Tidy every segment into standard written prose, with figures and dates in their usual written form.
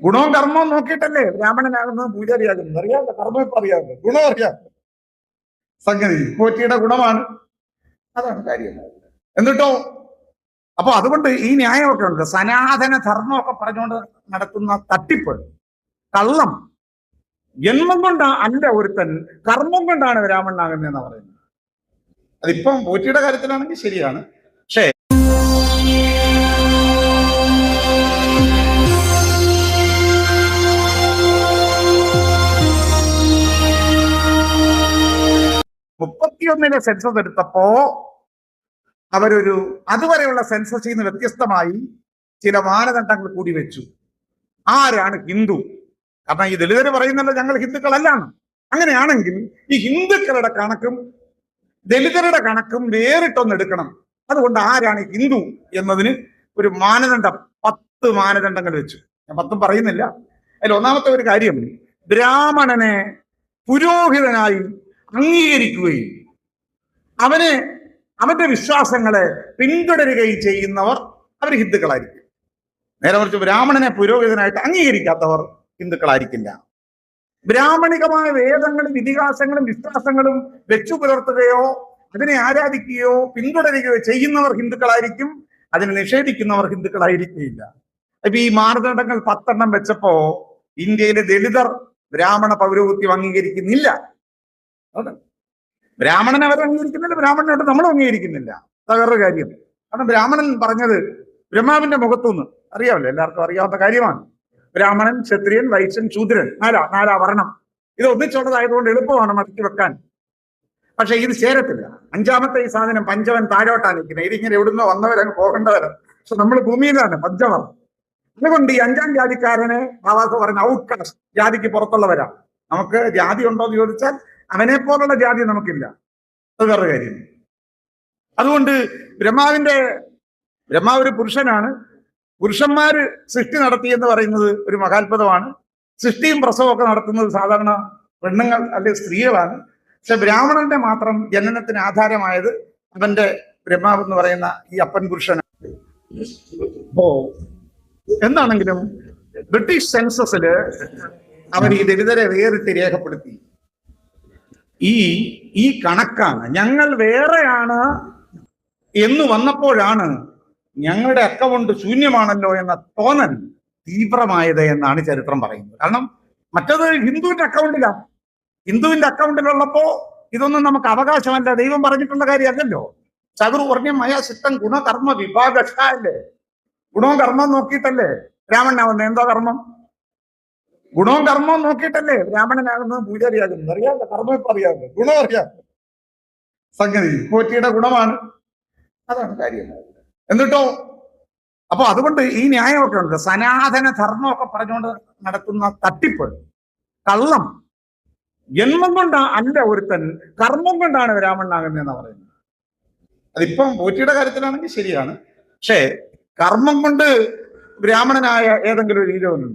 ഗുണവും കർമ്മവും നോക്കിയിട്ടല്ലേ ബ്രാഹ്മണനാകുന്നത് പൂജാരിയാകുന്നത്. അറിയാമല്ലോ, കർമ്മം ഇപ്പൊ അറിയാമല്ലോ, ഗുണം അറിയാമല്ലോ. സംഗതി പോറ്റിയുടെ ഗുണമാണ്, അതാണ് കാര്യം. എന്നിട്ടോ അപ്പൊ അതുകൊണ്ട് ഈ ന്യായമൊക്കെ ഉണ്ട്. സനാതന ധർമ്മമൊക്കെ പറഞ്ഞുകൊണ്ട് നടത്തുന്ന തട്ടിപ്പ്, കള്ളം, ജന്മം കൊണ്ട് അല്ല ഒരുത്തൻ, കർമ്മം കൊണ്ടാണ് ബ്രാഹ്മണനാകുന്നതെന്ന് പറയുന്നത്. അതിപ്പം പോറ്റിയുടെ കാര്യത്തിലാണെങ്കിൽ ശരിയാണ്. പക്ഷേ മുപ്പത്തിയൊന്നിലെ സെൻസസ് എടുത്തപ്പോ അവരൊരു അതുവരെയുള്ള സെൻസസിൽ നിന്ന് വ്യത്യസ്തമായി ചില മാനദണ്ഡങ്ങൾ കൂടി വെച്ചു. ആരാണ് ഹിന്ദു? കാരണം ഈ ദളിതര് പറയുന്നല്ലോ ഞങ്ങൾ ഹിന്ദുക്കളല്ലാണ്. അങ്ങനെയാണെങ്കിൽ ഈ ഹിന്ദുക്കളുടെ കണക്കും ദളിതരുടെ കണക്കും വേറിട്ടൊന്ന് എടുക്കണം. അതുകൊണ്ട് ആരാണ് ഹിന്ദു എന്നതിന് ഒരു മാനദണ്ഡം, 10 മാനദണ്ഡങ്ങൾ വെച്ചു. ഞാൻ 10 പറയുന്നില്ല. അതിൽ ഒന്നാമത്തെ ഒരു കാര്യം, ബ്രാഹ്മണനെ പുരോഹിതനായി അംഗീകരിക്കുകയും അവന്റെ വിശ്വാസങ്ങളെ പിന്തുടരുകയും ചെയ്യുന്നവർ അവർ ഹിന്ദുക്കളായിരിക്കും. നേരെ മറിച്ച് ബ്രാഹ്മണനെ പുരോഹിതനായിട്ട് അംഗീകരിക്കാത്തവർ ഹിന്ദുക്കളായിരിക്കില്ല. ബ്രാഹ്മണികമായ വേദങ്ങളും ഇതിഹാസങ്ങളും വിശ്വാസങ്ങളും വെച്ചു പുലർത്തുകയോ അതിനെ ആരാധിക്കുകയോ പിന്തുടരുകയോ ചെയ്യുന്നവർ ഹിന്ദുക്കളായിരിക്കും. അതിനെ നിഷേധിക്കുന്നവർ ഹിന്ദുക്കളായിരിക്കില്ല. ഇപ്പൊ ഈ മാനദണ്ഡങ്ങൾ 10 വെച്ചപ്പോ ഇന്ത്യയിലെ ദളിതർ ബ്രാഹ്മണ പൗരോഹിത്യം അംഗീകരിക്കുന്നില്ല. ബ്രാഹ്മണനെ അവർ അംഗീകരിക്കുന്നില്ല, ബ്രാഹ്മണനായിട്ട് നമ്മൾ അംഗീകരിക്കുന്നില്ല. വേറൊരു കാര്യം, കാരണം ബ്രാഹ്മണൻ പറഞ്ഞത് ബ്രഹ്മാവിന്റെ മുഖത്തുനിന്ന് അറിയാമല്ലോ, എല്ലാവർക്കും അറിയാവുന്ന കാര്യമാണ്. ബ്രാഹ്മണൻ, ക്ഷത്രിയൻ, വൈശ്യൻ, ശൂദ്രൻ, നാലാ വർണ്ണം. ഇത് ഒന്നിച്ചുള്ളതായതുകൊണ്ട് എളുപ്പമാണ് മടക്കി വെക്കാൻ. പക്ഷെ ഇത് ചേരത്തില്ല. 5ാമത്തെ ഈ സാധനം പഞ്ചവൻ താഴോട്ടാണ് നിൽക്കുന്നത്. ഇതിങ്ങനെ എവിടുന്നോ വന്നവരങ്ങ് പോകേണ്ടവരാണ്. പക്ഷെ നമ്മൾ ഭൂമിയിലാണ് പഞ്ചവർ. അതുകൊണ്ട് ഈ 5ാം ജാതിക്കാരനെ ബാബാസ് പറഞ്ഞ ഔട്ട് കാസ്റ്റ്, ജാതിക്ക് പുറത്തുള്ളവരാ. നമുക്ക് ജാതി ഉണ്ടോ എന്ന് ചോദിച്ചാൽ അവനെ പോലുള്ള ജാതി നമുക്കില്ല. അത് വേറെ കാര്യം. അതുകൊണ്ട് ബ്രഹ്മാവ് ഒരു പുരുഷനാണ്. പുരുഷന്മാര് സൃഷ്ടി നടത്തി എന്ന് പറയുന്നത് ഒരു മഹാത്ഭുതമാണ്. സൃഷ്ടിയും പ്രസവവും ഒക്കെ നടത്തുന്നത് സാധാരണ പെണ്ണുങ്ങൾ അല്ലെങ്കിൽ സ്ത്രീകളാണ്. പക്ഷെ ബ്രാഹ്മണന്റെ മാത്രം ജനനത്തിന് ആധാരമായത് അവന്റെ ബ്രഹ്മാവ് എന്ന് പറയുന്ന ഈ അപ്പൻ പുരുഷനാണ്. എന്താണെങ്കിലും ബ്രിട്ടീഷ് സെൻസസില് അവർ ഈ ദളിതരെ വേറിട്ട് രേഖപ്പെടുത്തി. ഈ കണക്കാണ് ഞങ്ങൾ വേറെയാണ് എന്ന് വന്നപ്പോഴാണ് ഞങ്ങളുടെ അക്കൗണ്ട് ശൂന്യമാണല്ലോ എന്ന തോന്നൽ തീവ്രമായത് എന്നാണ് ചരിത്രം പറയുന്നത്. കാരണം മറ്റത് ഹിന്ദുവിന്റെ അക്കൗണ്ടിലാണ്. ഹിന്ദുവിന്റെ അക്കൗണ്ടിലുള്ളപ്പോ ഇതൊന്നും നമുക്ക് അവകാശമല്ല, ദൈവം പറഞ്ഞിട്ടുള്ള കാര്യമല്ലല്ലോ. ചതുർവർണ്ണ്യം മയ സിദ്ധം ഗുണകർമ്മ വിഭാഗല്ലേ. ഗുണവും കർമ്മം നോക്കിയിട്ടല്ലേ ബ്രാഹ്മണനാവുന്നത്. എന്തോ കർമ്മം? ഗുണവും കർമ്മവും നോക്കിയിട്ടല്ലേ ബ്രാഹ്മണനാകുന്നത് പൂജാരിയാകുന്നത്. അറിയാമല്ലോ, കർമ്മം ഇപ്പൊ അറിയാമല്ലോ, ഗുണം അറിയാമല്ലോ. സംഗതി പോറ്റിയുടെ ഗുണമാണ്, അതാണ് കാര്യം. എന്നിട്ടോ അപ്പൊ അതുകൊണ്ട് ഈ ന്യായമൊക്കെ ഉണ്ട്. സനാതന ധർമ്മമൊക്കെ പറഞ്ഞുകൊണ്ട് നടത്തുന്ന തട്ടിപ്പ്, കള്ളം, ജന്മം കൊണ്ട് അല്ല ഒരുത്തൻ, കർമ്മം കൊണ്ടാണ് ബ്രാഹ്മണനാകുന്നതെന്ന് പറയുന്നത്. അതിപ്പം പോറ്റിയുടെ കാര്യത്തിലാണെങ്കിൽ ശരിയാണ്. പക്ഷേ കർമ്മം കൊണ്ട് ബ്രാഹ്മണനായ ഏതെങ്കിലും ഒരു രീതി വന്നു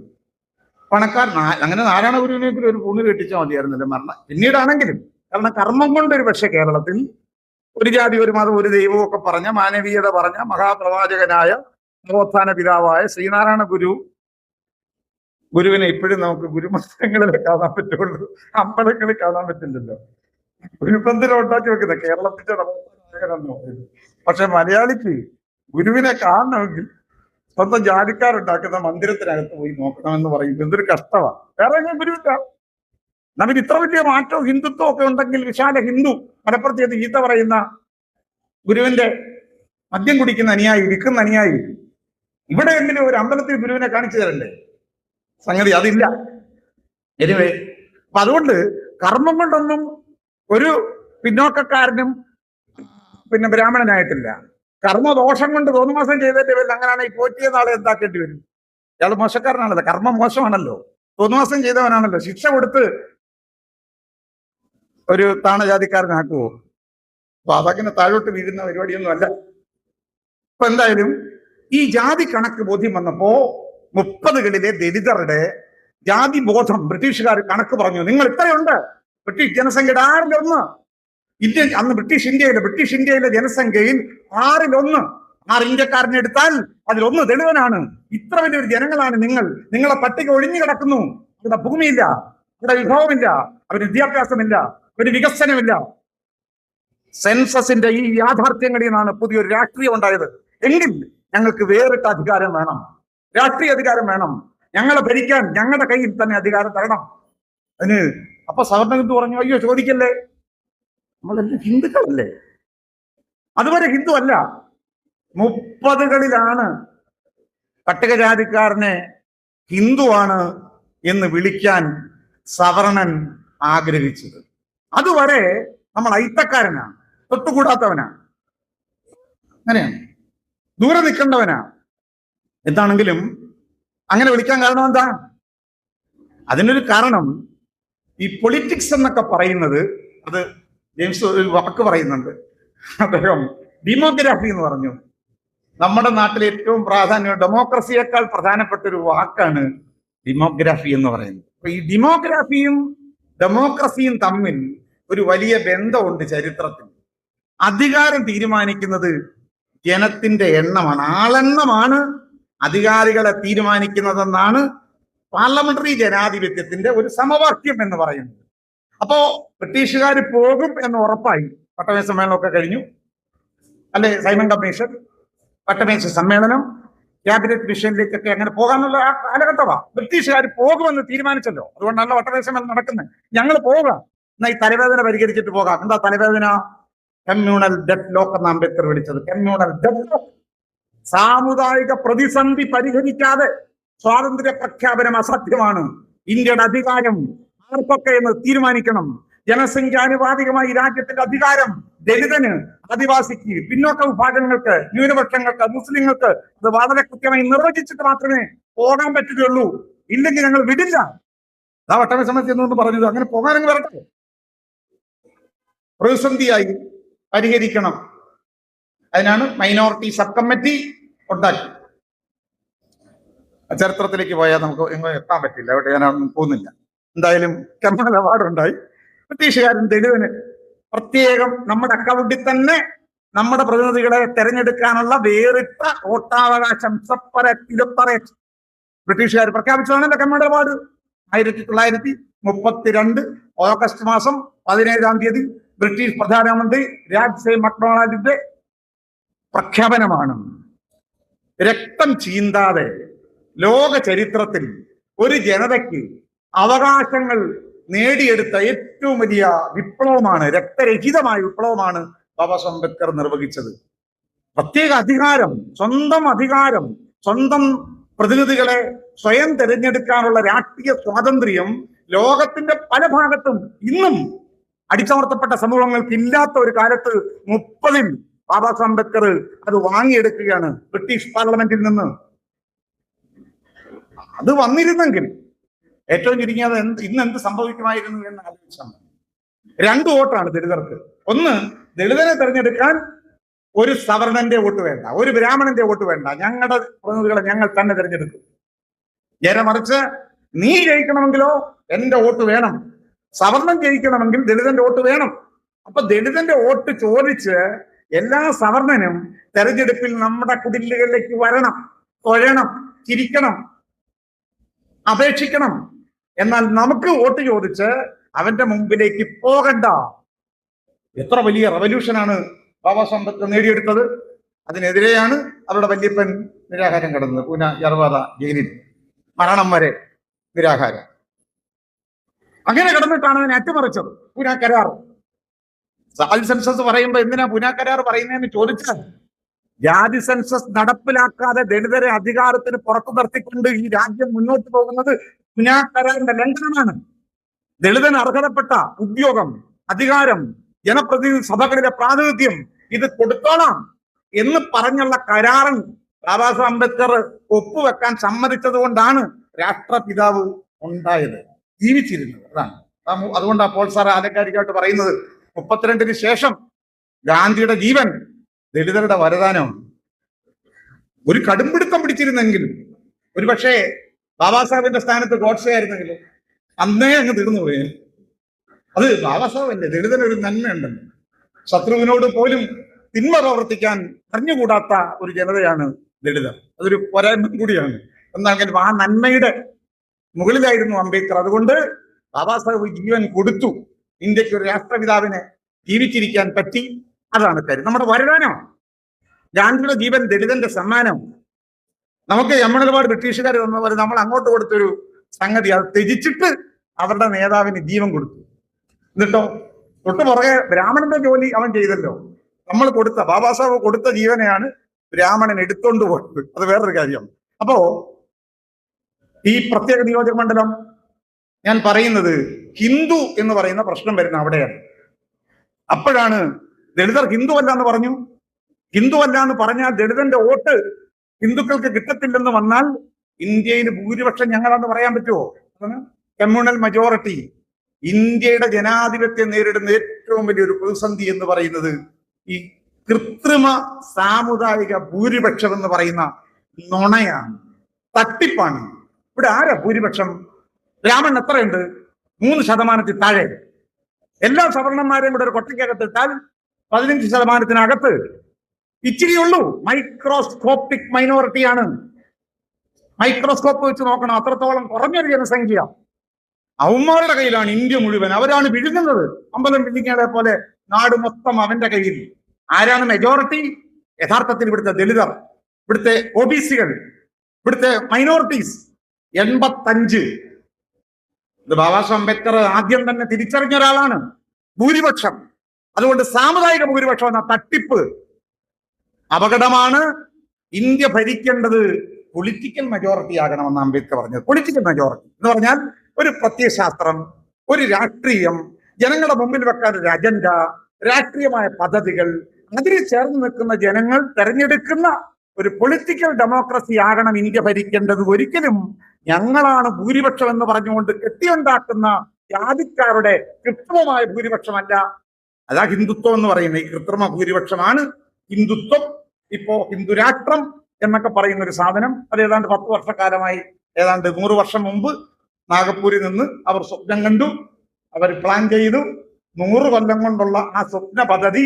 പണക്കാരൻ, അങ്ങനെ നാരായണ ഗുരുവിനെങ്കിലും ഒരു പുണ്ണ് കെട്ടിച്ചാൽ മതിയായിരുന്നില്ല മരണം പിന്നീടാണെങ്കിലും. കാരണം കർമ്മം കൊണ്ട് ഒരു പക്ഷേ കേരളത്തിൽ ഒരു ജാതി, ഒരു മതം, ഒരു ദൈവവും ഒക്കെ പറഞ്ഞ, മാനവീയത പറഞ്ഞ മഹാപ്രവാചകനായ നവോത്ഥാന പിതാവായ ശ്രീനാരായണ ഗുരുവിനെ ഇപ്പോഴും നമുക്ക് ഗുരുമന്ദിരങ്ങളിൽ കാണാൻ പറ്റുള്ളൂ, അമ്പലങ്ങളിൽ കാണാൻ പറ്റില്ലല്ലോ. ഗുരുമന്ദിരം ഉണ്ടാക്കി വെക്കുന്ന കേരളത്തിന്റെ നവോത്ഥാനോ. പക്ഷെ മലയാളിക്ക് ഗുരുവിനെ കാണണമെങ്കിൽ സ്വന്തം ജാതിക്കാരുണ്ടാക്കുന്ന മന്ദിരത്തിനകത്ത് പോയി നോക്കണമെന്ന് പറയുമ്പോൾ എന്തൊരു കഷ്ടമാണ്. വേറെ ഞാൻ ഗുരുവില്ല. നമുക്ക് ഇത്ര വലിയ മാറ്റവും ഹിന്ദുത്വം ഒക്കെ ഉണ്ടെങ്കിൽ വിശാല ഹിന്ദു മലപ്പുറത്ത് ചീത്ത പറയുന്ന ഗുരുവിന്റെ മദ്യം കുടിക്കുന്ന അനുയായി, വിൽക്കുന്ന അനുയായി, ഇവിടെ എങ്കിലും ഒരു അമ്പലത്തിൽ ഗുരുവിനെ കാണിച്ചു തരണ്ടേ? സംഗതി അതില്ല. എനിവേ, അപ്പൊ അതുകൊണ്ട് കർമ്മം കൊണ്ടൊന്നും ഒരു പിന്നോക്കക്കാരനും പിന്നെ ബ്രാഹ്മണനായിട്ടില്ല. കർമ്മദോഷം കൊണ്ട് തോന്നുമാസം ചെയ്തിട്ട് വരില്ല. അങ്ങനെയാണ് ഈ പോറ്റിയ നാളെ എന്താക്കേണ്ടി വരും? ഇയാൾ മോശക്കാരനാണല്ലോ, കർമ്മം മോശമാണല്ലോ, തോന്നുമാസം ചെയ്തവനാണല്ലോ. ശിക്ഷ കൊടുത്ത് ഒരു താണജാതിക്കാരനാക്കുവോ? അപ്പൊ അതങ്ങനെ താഴോട്ട് വീഴുന്ന പരിപാടിയൊന്നും അല്ല. അപ്പൊ എന്തായാലും ഈ ജാതി കണക്ക് ബോധ്യം വന്നപ്പോ 30കളിലെ ദളിതരുടെ ജാതി ബോധം ബ്രിട്ടീഷുകാർ കണക്ക് പറഞ്ഞു. നിങ്ങൾ ഇത്രയുണ്ട്, ബ്രിട്ടീഷ് ജനസംഖ്യയുടെ 1/6. അന്ന് ബ്രിട്ടീഷ് ഇന്ത്യയിലെ ജനസംഖ്യയിൽ 1/6. 6 ഇന്ത്യക്കാരനെ എടുത്താൽ അതിലൊന്ന് ദളിതനാണ്. ഇത്ര വലിയൊരു ജനങ്ങളാണ് നിങ്ങൾ. നിങ്ങളെ പട്ടിക ഒഴിഞ്ഞു കിടക്കുന്നു. അവിടെ ഭൂമിയില്ല, അവിടെ വിഭവമില്ല, അവര് വിദ്യാഭ്യാസമില്ല, ഒരു വികസനമില്ല. സെൻസസിന്റെ ഈ യാഥാർത്ഥ്യങ്ങളിൽ നിന്നാണ് പുതിയൊരു രാഷ്ട്രീയം ഉണ്ടായത്. എങ്കിൽ ഞങ്ങൾക്ക് വേറിട്ട അധികാരം വേണം, രാഷ്ട്രീയ അധികാരം വേണം. ഞങ്ങളെ ഭരിക്കാൻ ഞങ്ങളുടെ കയ്യിൽ തന്നെ അധികാരം തരണം. അതിന് അപ്പൊ സവർണ ഹിന്ദു പറഞ്ഞു, അയ്യോ ചോദിക്കല്ലേ, നമ്മളെല്ലാം ഹിന്ദുക്കളല്ലേ. അതുവരെ ഹിന്ദു അല്ല. 30കളിലാണ് പട്ടികജാതിക്കാരനെ ഹിന്ദുവാണ് എന്ന് വിളിക്കാൻ സവർണൻ ആഗ്രഹിച്ചത്. അതുവരെ നമ്മൾ അയിത്തക്കാരനാണ്, തൊട്ടുകൂടാത്തവനാണ്, അങ്ങനെയാണ്, ദൂരെ നിൽക്കേണ്ടവനാണ്. എന്താണെങ്കിലും അങ്ങനെ വിളിക്കാൻ കാരണം എന്താ? അതിനൊരു കാരണം ഈ പൊളിറ്റിക്സ് എന്നൊക്കെ പറയുന്നത്, അത് ജെയിംസ് ഒരു വാക്ക് പറയുന്നുണ്ട്, അദ്ദേഹം ഡെമോഗ്രാഫി എന്ന് പറഞ്ഞു. നമ്മുടെ നാട്ടിൽ ഏറ്റവും പ്രാധാന്യം, ഡെമോക്രസിയേക്കാൾ പ്രധാനപ്പെട്ട ഒരു വാക്കാണ് ഡെമോഗ്രാഫി എന്ന് പറയുന്നത്. അപ്പൊ ഈ ഡെമോഗ്രാഫിയും ഡെമോക്രസിയും തമ്മിൽ ഒരു വലിയ ബന്ധമുണ്ട് ചരിത്രത്തിൽ. അധികാരം തീരുമാനിക്കുന്നത് ജനത്തിന്റെ എണ്ണമാണ്, ആളെണ്ണമാണ് അധികാരികളെ തീരുമാനിക്കുന്നതെന്നാണ് പാർലമെന്ററി ജനാധിപത്യത്തിന്റെ ഒരു സമവാക്യം എന്ന് പറയുന്നത്. അപ്പോ ബ്രിട്ടീഷുകാർ പോകും എന്ന് ഉറപ്പായി. പട്ടമേശ സമ്മേളനമൊക്കെ കഴിഞ്ഞു അല്ലെ, സൈമൺ കമ്മീഷൻ, പട്ടമേശ സമ്മേളനം, ക്യാബിനറ്റ് മിഷനിലേക്കൊക്കെ അങ്ങനെ പോകാനുള്ള കാലഘട്ടമാണ്. ബ്രിട്ടീഷുകാർ പോകുമെന്ന് തീരുമാനിച്ചല്ലോ, അതുകൊണ്ടാണല്ലോ പട്ടമേശ സമ്മേളനം നടക്കുന്നത്. ഞങ്ങൾ പോവുക, എന്നാ ഈ തലവേദന പരിഹരിച്ചിട്ട് പോകാം. എന്താ തലവേദന? കമ്മ്യൂണൽ ഡെഡ് ലോക്ക് എന്ന് അംബേദ്കർ വിളിച്ചത്. Communal dead lock. സാമുദായിക പ്രതിസന്ധി പരിഹരിക്കാതെ സ്വാതന്ത്ര്യ പ്രഖ്യാപനം അസാധ്യമാണ്. ഇന്ത്യയുടെ അധികാരം ആർക്കൊക്കെ എന്ന് തീരുമാനിക്കണം. ജനസംഖ്യാനുപാതികമായി രാജ്യത്തിന്റെ അധികാരം ദലിതന്, ആദിവാസിക്ക്, പിന്നോക്ക വിഭാഗങ്ങൾക്ക്, ന്യൂനപക്ഷങ്ങൾക്ക്, മുസ്ലിങ്ങൾക്ക് അത് വളരെ കൃത്യമായി നിർവചിച്ചിട്ട് മാത്രമേ പോകാൻ പറ്റുകയുള്ളൂ. ഇല്ലെങ്കിൽ ഞങ്ങൾ വിടില്ല. ആ വട്ടമേ സമയത്ത് എന്നൊന്ന് പറഞ്ഞത്, അങ്ങനെ പോകാനങ്ങ് വരട്ടെ. പ്രതിസന്ധിയായി പരിഹരിക്കണം. അതിനാണ് മൈനോറിറ്റി സബ് കമ്മിറ്റി ഉണ്ടാക്കി. ചരിത്രത്തിലേക്ക് പോയാൽ നമുക്ക് എങ്ങും എത്താൻ പറ്റില്ല, അവിടെ ഞാനൊന്നും പോകുന്നില്ല. എന്തായാലും കമാൽ അവാർഡ് ഉണ്ടായി. ബ്രിട്ടീഷുകാരൻ ദളിതന് പ്രത്യേകം നമ്മുടെ അക്കൗണ്ടിൽ തന്നെ നമ്മുടെ പ്രതിനിധികളെ തെരഞ്ഞെടുക്കാനുള്ള വേറിട്ട വോട്ടാവകാശം സെപ്പറേറ്റ് ബ്രിട്ടീഷുകാർ പ്രഖ്യാപിച്ചതാണല്ലോ കമാൽ അവാർഡ്. 1932 ഓഗസ്റ്റ് മാസം 17-ാം തീയതി ബ്രിട്ടീഷ് പ്രധാനമന്ത്രി രാജ്സെ മക്ഡൊണാൾഡിന്റെ പ്രഖ്യാപനമാണ്. രക്തം ചീന്താതെ ലോക ചരിത്രത്തിൽ ഒരു ജനതയ്ക്ക് അവകാശങ്ങൾ നേടിയെടുത്ത ഏറ്റവും വലിയ വിപ്ലവമാണ്, രക്തരഹിതമായ വിപ്ലവമാണ് ബാബാ സാഹേബ് അംബേദ്കർ നിർവഹിച്ചത്. പ്രത്യേക അധികാരം, സ്വന്തം പ്രതിനിധികളെ സ്വയം തിരഞ്ഞെടുക്കാനുള്ള രാഷ്ട്രീയ സ്വാതന്ത്ര്യം ലോകത്തിന്റെ പല ഭാഗത്തും ഇന്നും അടിച്ചമർത്തപ്പെട്ട സമൂഹങ്ങൾക്ക് ഇല്ലാത്ത ഒരു കാലത്ത് 30-ൽ ബാബാ സാഹേബ് അംബേദ്കർ അത് വാങ്ങിയെടുക്കുകയാണ് ബ്രിട്ടീഷ് പാർലമെന്റിൽ നിന്ന്. അത് വന്നിരുന്നെങ്കിൽ ഏറ്റവും ചുരുങ്ങിയത് ഇന്ന് എന്ത് സംഭവിക്കുമായിരുന്നു എന്ന് ആലോചിച്ചാൽ മതി. 2 വോട്ടാണ് ദളിതർക്ക്. ഒന്ന്, ദളിതനെ തെരഞ്ഞെടുക്കാൻ ഒരു സവർണന്റെ വോട്ട് വേണ്ട, ഒരു ബ്രാഹ്മണന്റെ വോട്ട് വേണ്ട, ഞങ്ങളുടെ പ്രതിനിധികളെ ഞങ്ങൾ തന്നെ തിരഞ്ഞെടുക്കും. മറിച്ച് നീ ജയിക്കണമെങ്കിലോ എന്റെ വോട്ട് വേണം, സവർണൻ ജയിക്കണമെങ്കിൽ ദളിതന്റെ വോട്ട് വേണം. അപ്പൊ ദളിതന്റെ വോട്ട് ചോദിച്ച് എല്ലാ സവർണനും തെരഞ്ഞെടുപ്പിൽ നമ്മുടെ കുടിലുകളിലേക്ക് വരണം, തൊഴണം, ചിരിക്കണം, അപേക്ഷിക്കണം. എന്നാൽ നമുക്ക് വോട്ട് ചോദിച്ച് അവന്റെ മുമ്പിലേക്ക് പോകണ്ട. എത്ര വലിയ റവല്യൂഷനാണ് ബാബാ സാഹേബ് അംബേദ്കർ നേടിയെടുത്തത്. അതിനെതിരെയാണ് അവരുടെ വല്യപ്പൻ നിരാഹാരം കിടന്നത്. പൂന യർവാദ ജയിലിൽ മരണം വരെ നിരാഹാരം. അങ്ങനെ കിടന്നിട്ടാണ് അതിനെ അട്ടിമറിച്ചത്. പൂന കരാർ. ജാതി സെൻസസ് പറയുമ്പോ എന്തിനാ പൂന കരാർ പറയുന്നതെന്ന് ചോദിച്ചാൽ, ജാതി സെൻസസ് നടപ്പിലാക്കാതെ ദളിതരെ അധികാരത്തിന് പുറത്തു നിർത്തിക്കൊണ്ട് ഈ രാജ്യം മുന്നോട്ട് പോകുന്നത് പൂന കരാറിന്റെ ലംഘനമാണ്. ദളിതന് അർഹതപ്പെട്ട ഉദ്യോഗം, അധികാരം, ജനപ്രതിനിധി സഭകളിലെ പ്രാതിനിധ്യം ഇത് കൊടുത്തോളാം എന്ന് പറഞ്ഞുള്ള കരാറിൽ ബാബാ സാഹേബ് അംബേദ്കർ ഒപ്പുവെക്കാൻ സമ്മതിച്ചത് കൊണ്ടാണ് രാഷ്ട്രപിതാവ് ഉണ്ടായത്, ജീവിച്ചിരുന്നത്. അതാണ്. അതുകൊണ്ട് അപ്പോൾ സാർ ആലങ്കാരികമായിട്ട് പറയുന്നത് 32-ന് ശേഷം ഗാന്ധിയുടെ ജീവൻ ദളിതരുടെ വരദാനമാണ്. ഒരു കടുംപിടുത്തം പിടിച്ചിരുന്നെങ്കിൽ, ഒരു പക്ഷേ ബാബാ സാഹേബിന്റെ സ്ഥാനത്ത് ഗോഡ്സെ ആയിരുന്നെങ്കിൽ അന്നേ അങ്ങ് തീർന്നു പോയേ. അത് ബാബാ സാഹേബ് അല്ലേ, ദളിതനൊരു നന്മയുണ്ടല്ലോ. ശത്രുവിനോട് പോലും തിന്മ പ്രവർത്തിക്കാൻ അറിഞ്ഞുകൂടാത്ത ഒരു ജനതയാണ് ദളിതർ. അതൊരു പോരായ്മ കൂടിയാണ്. എന്നാണെങ്കിലും ആ നന്മയുടെ മുകളിലായിരുന്നു അംബേദ്കർ. അതുകൊണ്ട് ബാബാ സാഹേബ് ജീവൻ കൊടുത്തു. ഇന്ത്യക്ക് ഒരു രാഷ്ട്രപിതാവിനെ ജീവിച്ചിരിക്കാൻ പറ്റി. അതാണ് കാര്യം. നമ്മുടെ വരദാനം ഗാന്ധിയുടെ ജീവൻ ദളിതന്റെ സമ്മാനം. നമുക്ക് ഒരുപാട് ബ്രിട്ടീഷുകാർ വന്നപോലെ നമ്മൾ അങ്ങോട്ട് കൊടുത്തൊരു സംഗതി, അത് ത്യജിച്ചിട്ട് അവരുടെ നേതാവിന് ജീവൻ കൊടുത്തു. എന്നിട്ടോ തൊട്ടു പുറകെ ബ്രാഹ്മണന്റെ ജോലി അവൻ ചെയ്തല്ലോ. നമ്മൾ കൊടുത്ത ബാബാ സാഹേബ് കൊടുത്ത ജീവനെയാണ് ബ്രാഹ്മണൻ എടുത്തോണ്ട് പോയത്. അത് വേറൊരു കാര്യം. അപ്പോ ഈ പ്രത്യേക നിയോജക മണ്ഡലം ഞാൻ പറയുന്നത് ഹിന്ദു എന്ന് പറയുന്ന പ്രശ്നം വരുന്ന അവിടെയാണ്. അപ്പോഴാണ് ദളിതർ ഹിന്ദു അല്ല എന്ന് പറഞ്ഞു. ഹിന്ദു അല്ല എന്ന് പറഞ്ഞാൽ ദളിതന്റെ വോട്ട് ഹിന്ദുക്കൾക്ക് കിട്ടത്തില്ലെന്ന് വന്നാൽ ഇന്ത്യയിൽ ഭൂരിപക്ഷം ഞങ്ങളാന്ന് പറയാൻ പറ്റുമോ? Communal majority. ഇന്ത്യയുടെ ജനാധിപത്യം നേരിടുന്ന ഏറ്റവും വലിയൊരു പ്രതിസന്ധി എന്ന് പറയുന്നത് ഈ കൃത്രിമ സാമുദായിക ഭൂരിപക്ഷം എന്ന് പറയുന്ന നുണയാണ്, തട്ടിപ്പാണ്. ഇവിടെ ആരാ ഭൂരിപക്ഷം? ബ്രാഹ്മണൻ എത്രയുണ്ട്? 3% താഴെ. എല്ലാ സവർണന്മാരെയും കൂടെ ഒരു കൊട്ടയ്ക്കകത്തിട്ടാൽ 15%-നകത്ത് ഇച്ചിരിയുള്ളൂ. മൈക്രോസ്കോപ്പിക് മൈനോറിറ്റിയാണ്. മൈക്രോസ്കോപ്പ് വെച്ച് നോക്കണം, അത്രത്തോളം കുറഞ്ഞൊരു ജനസംഖ്യ. അവന്മാരുടെ കയ്യിലാണ് ഇന്ത്യ മുഴുവൻ. അവരാണ് വിഴുങ്ങുന്നത്. അമ്പലം വിഴുങ്ങിയതെ പോലെ നാട് മൊത്തം അവന്റെ കയ്യിൽ. ആരാണ് മെജോറിറ്റി? യഥാർത്ഥത്തിൽ ഇവിടുത്തെ ദളിതർ, ഇവിടുത്തെ ഒബിസികൾ, ഇവിടുത്തെ മൈനോറിറ്റീസ്. 85. ഇത് ബാബാ സാഹേബ് അംബേദ്കർ ആദ്യം തന്നെ തിരിച്ചറിഞ്ഞ ഒരാളാണ്. ഭൂരിപക്ഷം. അതുകൊണ്ട് സാമുദായിക ഭൂരിപക്ഷം എന്ന തട്ടിപ്പ് അപകടമാണ്. ഇന്ത്യ ഭരിക്കേണ്ടത് പൊളിറ്റിക്കൽ മെജോറിറ്റി ആകണമെന്ന് അംബേദ്കർ പറഞ്ഞത്. പൊളിറ്റിക്കൽ മെജോറിറ്റി എന്ന് പറഞ്ഞാൽ ഒരു പ്രത്യയശാസ്ത്രം, ഒരു രാഷ്ട്രീയം, ജനങ്ങളുടെ മുമ്പിൽ വെക്കാൻ ഒരു അജണ്ട, രാഷ്ട്രീയമായ പദ്ധതികൾ, അതിൽ ചേർന്ന് നിൽക്കുന്ന ജനങ്ങൾ തെരഞ്ഞെടുക്കുന്ന ഒരു പൊളിറ്റിക്കൽ ഡെമോക്രസി ആകണം ഇന്ത്യ ഭരിക്കേണ്ടത്. ഒരിക്കലും ഞങ്ങളാണ് ഭൂരിപക്ഷം എന്ന് പറഞ്ഞുകൊണ്ട് കെട്ടിയുണ്ടാക്കുന്ന ജാതിക്കാരുടെ കൃത്രിമമായ ഭൂരിപക്ഷമല്ല. അതാ ഹിന്ദുത്വം എന്ന് പറയുന്നത്. ഈ കൃത്രിമ ഭൂരിപക്ഷമാണ് ഹിന്ദുത്വം. ഇപ്പോ ഹിന്ദുരാഷ്ട്രം എന്നൊക്കെ പറയുന്ന ഒരു സാധനം, അത് ഏതാണ്ട് 10 വർഷക്കാലമായി, ഏതാണ്ട് 100 വർഷം മുമ്പ് നാഗപ്പൂരിൽ നിന്ന് അവർ സ്വപ്നം കണ്ടു, അവർ പ്ലാൻ ചെയ്തു. 100 കൊല്ലം കൊണ്ടുള്ള ആ സ്വപ്ന പദ്ധതി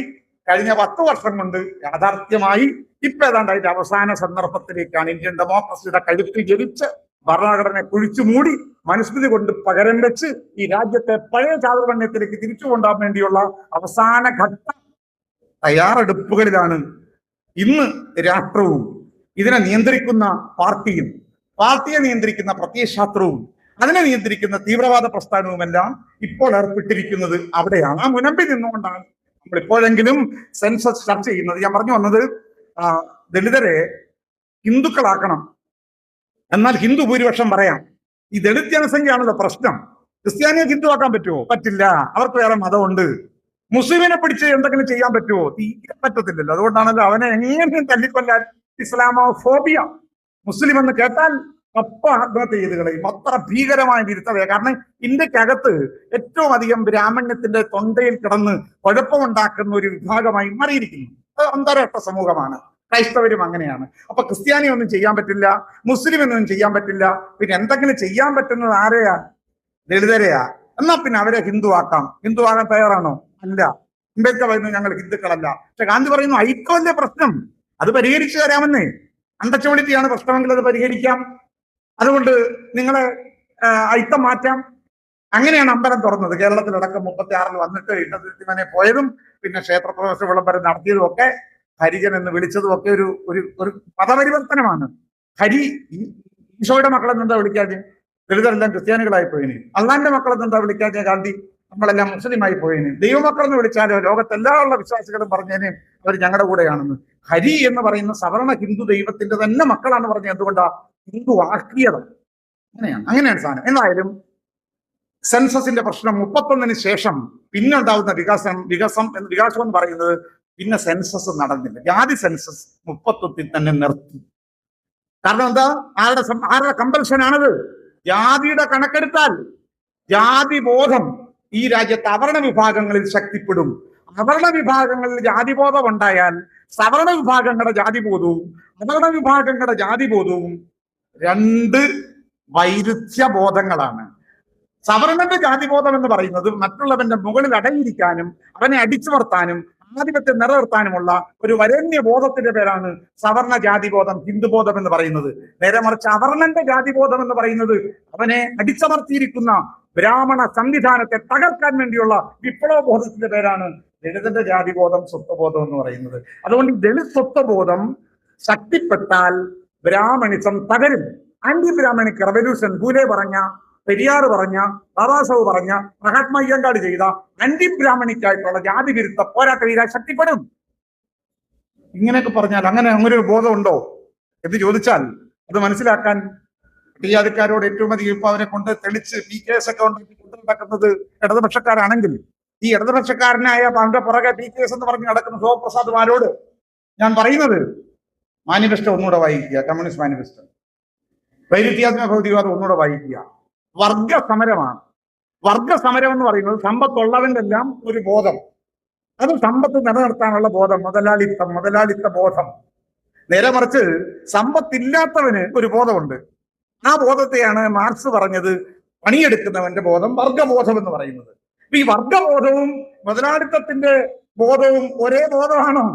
കഴിഞ്ഞ 10 വർഷം കൊണ്ട് യാഥാർത്ഥ്യമായി. ഇപ്പൊ ഏതാണ്ട് അതിന്റെ അവസാന സന്ദർഭത്തിലേക്കാണ്. ഇന്ത്യൻ ഡെമോക്രസിയുടെ കഴുത്തിൽ ജനിച്ച് ഭരണഘടനയെ കുഴിച്ചു മൂടി മനുസ്മൃതി കൊണ്ട് പകരം വെച്ച് ഈ രാജ്യത്തെ പഴയ ചാതുർവർണ്ണയത്തിലേക്ക് തിരിച്ചു കൊണ്ടുപോകാൻ വേണ്ടിയുള്ള അവസാന ഘട്ട തയ്യാറെടുപ്പുകളിലാണ് ഇന്ന് രാഷ്ട്രവും ഇതിനെ നിയന്ത്രിക്കുന്ന പാർട്ടിയും, പാർട്ടിയെ നിയന്ത്രിക്കുന്ന പ്രത്യയശാസ്ത്രവും, അതിനെ നിയന്ത്രിക്കുന്ന തീവ്രവാദ പ്രസ്ഥാനവുമെല്ലാം ഇപ്പോൾ ഏർപ്പെട്ടിരിക്കുന്നത് അവിടെയാണ്. ആ മുനമ്പിൽ നിന്നുകൊണ്ടാണ് നമ്മൾ ഇപ്പോഴെങ്കിലും സെൻസസ് ചർച്ച ചെയ്യുന്നത്. ഞാൻ പറഞ്ഞു വന്നത്, ദളിതരെ ഹിന്ദുക്കളാക്കണം, എന്നാൽ ഹിന്ദു ഭൂരിപക്ഷം പറയാം. ഈ ദളിത് ജനസംഖ്യയാണല്ലോ പ്രശ്നം. ക്രിസ്ത്യാനിയെ ഹിന്ദുവാക്കാൻ പറ്റുമോ? പറ്റില്ല. അവർക്ക് വേറെ മതമുണ്ട്. മുസ്ലിമിനെ പിടിച്ച് എന്തെങ്കിലും ചെയ്യാൻ പറ്റുമോ? തീരെ പറ്റത്തില്ലല്ലോ. അതുകൊണ്ടാണല്ലോ അവനെ എങ്ങനെയും തല്ലിക്കൊല്ലാൻ ഇസ്ലാമോഫോബിയ. മുസ്ലിം എന്ന് കേട്ടാൽ അപ്പ ആത്മഹത്യ ചെയ്ത് കളയും. അത്ര ഭീകരമായ വിരുദ്ധതയാണ്. കാരണം ഇന്ത്യക്കകത്ത് ഏറ്റവും അധികം ബ്രാഹ്മണ്യത്തിന്റെ തൊണ്ടയിൽ കിടന്ന് കുഴപ്പമുണ്ടാക്കുന്ന ഒരു വിഭാഗമായി മാറിയിരിക്കുന്നു. അത് അന്താരാഷ്ട്ര സമൂഹമാണ്. ക്രൈസ്തവരും അങ്ങനെയാണ്. അപ്പൊ ക്രിസ്ത്യാനി ഒന്നും ചെയ്യാൻ പറ്റില്ല, മുസ്ലിം എന്നൊന്നും ചെയ്യാൻ പറ്റില്ല. പിന്നെ എന്തെങ്കിലും ചെയ്യാൻ പറ്റുന്നത് ആരെയാ? ദളിതരെയാ. എന്നാ പിന്നെ അവരെ ഹിന്ദുവാക്കാം. ഹിന്ദുവാകാൻ തയ്യാറാണോ? അല്ല. അംബേദ്കർ പറയുന്നു ഞങ്ങൾ ഹിന്ദുക്കളല്ല. പക്ഷെ ഗാന്ധി പറയുന്നു ഐക്യമല്ലേ പ്രശ്നം, അത് പരിഹരിച്ചു തരാമെന്നേ. അണ്ടച്ചോളിറ്റിയാണ് പ്രശ്നമെങ്കിൽ അത് പരിഹരിക്കാം. അതുകൊണ്ട് നിങ്ങളെ ഐക്യം മാറ്റാം. അങ്ങനെയാണ് അമ്പലം തുറന്നത്. കേരളത്തിലടക്കം 36 വന്നിട്ട് ഇന്നതിനെ പോയതും പിന്നെ ക്ഷേത്രപ്രവേശ വിളംബരം നടത്തിയതും ഒക്കെ ഹരിജൻ എന്ന് വിളിച്ചതും ഒക്കെ ഒരു ഒരു മതപരിവർത്തനമാണ്. ഹരി ഈശോയുടെ മക്കളെന്നെന്താ വിളിക്കാതെ? ദളിതരെല്ലാം ക്രിസ്ത്യാനികളായി പോയിന്. അള്ളാന്റെ മക്കളെന്നെന്താ വിളിക്കാതെ? ഗാന്ധി നമ്മളെല്ലാം മുസ്ലിമായി പോയിന്. ദൈവമക്കളെന്ന് വിളിച്ചാലോ ലോകത്തെല്ലാ ഉള്ള വിശ്വാസികളും പറഞ്ഞേനെ അവർ ഞങ്ങളുടെ കൂടെയാണെന്ന്. ഹരി എന്ന് പറയുന്ന സവർണ ഹിന്ദു ദൈവത്തിന്റെ തന്നെ മക്കളാണ് പറഞ്ഞത്. എന്തുകൊണ്ടാ? ഹിന്ദു ആക്കിയത് അങ്ങനെയാണ് സാധനം. എന്നായാലും സെൻസസിന്റെ പ്രശ്നം 31 ശേഷം പിന്നെ ഉണ്ടാവുന്ന വികാസം എന്ന് പറയുന്നത് പിന്നെ സെൻസസ് നടന്നില്ല. ജാതി സെൻസസ് 31 തന്നെ നിർത്തി. കാരണം എന്താ? ആരുടെ കമ്പൽഷനാണത്? ജാതിയുടെ കണക്കെടുത്താൽ ജാതി ബോധം ഈ രാജ്യത്ത് അവർണ വിഭാഗങ്ങളിൽ ശക്തിപ്പെടും. അവർണ വിഭാഗങ്ങളിൽ ജാതിബോധം ഉണ്ടായാൽ സവർണ വിഭാഗങ്ങളുടെ ജാതിബോധവും അവർണ വിഭാഗങ്ങളുടെ ജാതിബോധവും 2 വൈരുദ്ധ്യബോധങ്ങളാണ്. സവർണന്റെ ജാതിബോധം എന്ന് പറയുന്നത് മറ്റുള്ളവന്റെ മുകളിൽ അടങ്ങിയിരിക്കാനും അവനെ അടിച്ചുമർത്താനും ആധിപത്യം നിലനിർത്താനുമുള്ള ഒരു വരേണ്യ ബോധത്തിന്റെ പേരാണ് സവർണ ജാതിബോധം, ഹിന്ദുബോധം എന്ന് പറയുന്നത്. നേരെ മറിച്ച് അവർണന്റെ ജാതിബോധം എന്ന് പറയുന്നത് അവനെ അടിച്ചമർത്തിയിരിക്കുന്ന ബ്രാഹ്മണ സംവിധാനത്തെ തകർക്കാൻ വേണ്ടിയുള്ള വിപ്ലവ ബോധത്തിന്റെ പേരാണ് ദളിതന്റെ ജാതിബോധം, സ്വത്വബോധം എന്ന് പറയുന്നത്. അതുകൊണ്ട് ദളിത് സ്വത്വബോധം ശക്തിപ്പെട്ടാൽ ബ്രാഹ്മണിസം തകരും. ആന്റി ബ്രാഹ്മണിക് റെവല്യൂഷൻ പൂലെ പറഞ്ഞ, പെരിയാർ പറഞ്ഞ, ബാബാസാഹു പറഞ്ഞ, മഹാത്മാ അയ്യങ്കാട് ചെയ്ത ആന്റി ബ്രാഹ്മണിക്കായിട്ടുള്ള ജാതി വിരുദ്ധ പോരാട്ട വീരാൻ ശക്തിപ്പെടും. ഇങ്ങനെയൊക്കെ പറഞ്ഞാൽ അങ്ങനെ ഒരു ബോധം ഉണ്ടോ എന്ന് ചോദിച്ചാൽ അത് മനസ്സിലാക്കാൻ ജാതിക്കാരോട് ഏറ്റവും അധികം ഇപ്പൊ അവരെ കൊണ്ട് തെളിച്ച് PKS ഒക്കെ കൊണ്ടുനടക്കുന്നത് ഇടതുപക്ഷക്കാരാണെങ്കിൽ ഈ ഇടതുപക്ഷക്കാരനായ അവന്റെ പുറകെ PKS എന്ന് പറഞ്ഞ് നടക്കുന്ന ശോഭപ്രസാദ്മാരോട് ഞാൻ പറയുന്നത് മാനിഫെസ്റ്റോ ഒന്നുകൂടെ വായിക്കുക, കമ്മ്യൂണിസ്റ്റ് മാനിഫെസ്റ്റോ. വൈരുദ്ധ്യാത്മക ഭൗതികവാദം ഒന്നുകൂടെ വായിക്കുക. വർഗസമരമാണ്. വർഗസമരം എന്ന് പറയുന്നത് സമ്പത്തുള്ളവന്റെ എല്ലാം ഒരു ബോധം, അത് സമ്പത്ത് നിലനിർത്താനുള്ള ബോധം, മുതലാളിത്ത ബോധം. നേരെ മറിച്ച് സമ്പത്തില്ലാത്തവന് ഒരു ബോധമുണ്ട്. ആ ബോധത്തെയാണ് മാർക്സ് പറഞ്ഞത് പണിയെടുക്കുന്നവന്റെ ബോധം, വർഗബോധം എന്ന് പറയുന്നത്. ഈ വർഗബോധവും മുതലാളിത്തത്തിന്റെ ബോധവും ഒരേ ബോധമാണോ?